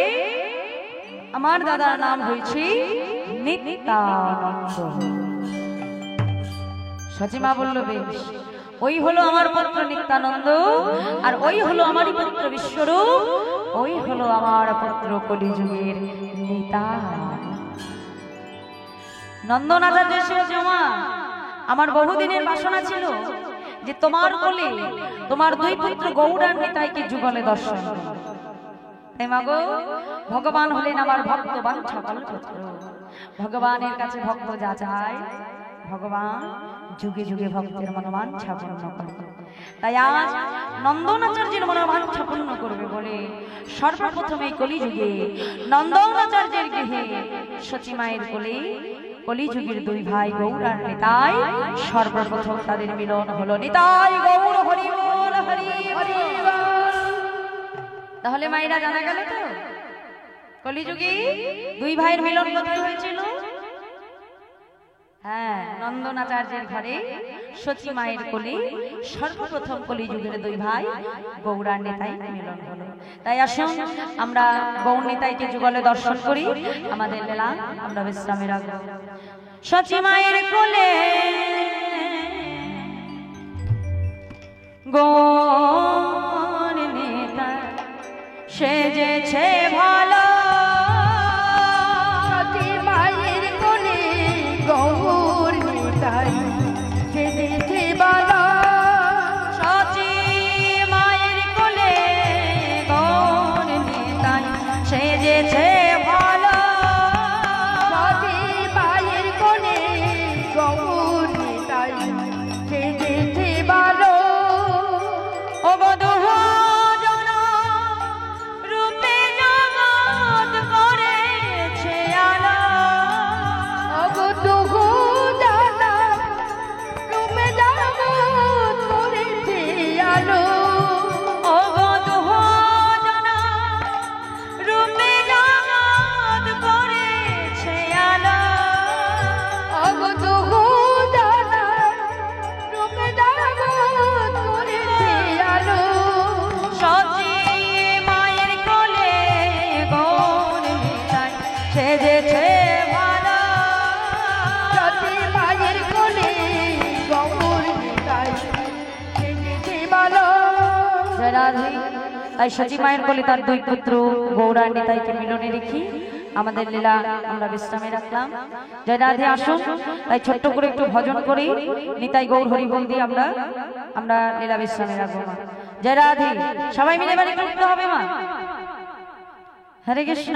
আমার দাদার নাম হয়েছে নিত্যানন্দ। সচিমা বলল, বেশ, ওই হলো আমার পুত্র নিত্যানন্দ, আর ওই হলো আমারই পুত্র বিশ্বরূপ, ওই হলো আমার পুত্র কলিযুগের নিতাই। নন্দনাচার্য এসে বলছে, মা আমার বহুদিনের বাসনা ছিল যে তোমার কোলে তোমার দুই পুত্র গৌর আর নিতাইকে যুগলে দর্শন করব। তাই মাগো, ভগবান হলেন আমার ভক্ত বাঞ্ছা কল্পতরু। ভগবানের কাছে ভক্ত যা চায় ভগবান যুগে যুগে ভক্তের মনোবাঞ্ছা পূর্ণ করে। তাই আজ নন্দনাচার্যের মনোবাঞ্ছা পূর্ণ করবে বলে সর্বপ্রথম এই কলিযুগে নন্দনাচার্যের গৃহে সচিমায়ের কোলে কলিযুগের দুই ভাই গৌর আর নিতাই সর্বপ্রথম তাদের মিলন হলো। নিতাই গৌর হরি বল, হরি হরি বল। তাহলে মায়েরা জানা গেল তো কলিযুগে দুই ভাইয়ের মিলন কোথায় হয়েছিল? হ্যাঁ, নন্দনাচার্যের ঘরে সতী মায়ের কোলে সর্বপ্রথম কলিযুগের দুই ভাই গৌর আর নিতাই মিলন হলো। তাই আসুন আমরা গৌর নিতাইকে যুগলে দর্শন করি, আমাদের লীলা আমরা বিশ্রামে রাখবো। সতী মায়ের কোলে গৌর নিতাই সেজেছে ভালো, সতী মায়ের কোলে গৌর নিতাই সেজেছে ভালো, সতী মায়ের কোলে গৌর নিতাই সেজেছে ভালো, সতী মায়ের কোলে গৌর নিতাই সেজেছে ভালো। ও বধূ জন রূপে জগৎ করেছে আলো, অবধূ জানা রূপে জগৎ করেছে আলো, ও বধূ জন রূপে জগৎ করেছে আলো, অবধূ জানা রূপে জগৎ করেছে আলো, সতী মায়ের কোলে গৌর নিতাই সেজেছে ভালো, সতী মায়ের কোলে গৌর নিতাই সেজেছে ভালো। জয় রাধে। তাই সতী মায়ের কোলে তার দুই পুত্র গৌর আর নিতাইকে মিলনে রেখি আমাদের লীলা আমরা বিশ্রামে রাখলাম। জয় রাধে। আসুন তাই ছোট্ট করে একটু ভজন করি, নিতাই গৌর হরি বল দিয়ে আমরা লীলা বিশ্রামে রাখবো মা। জয় রাধে। সবাই মিলে এবারে করতে হবে মা। হরে কৃষ্ণ।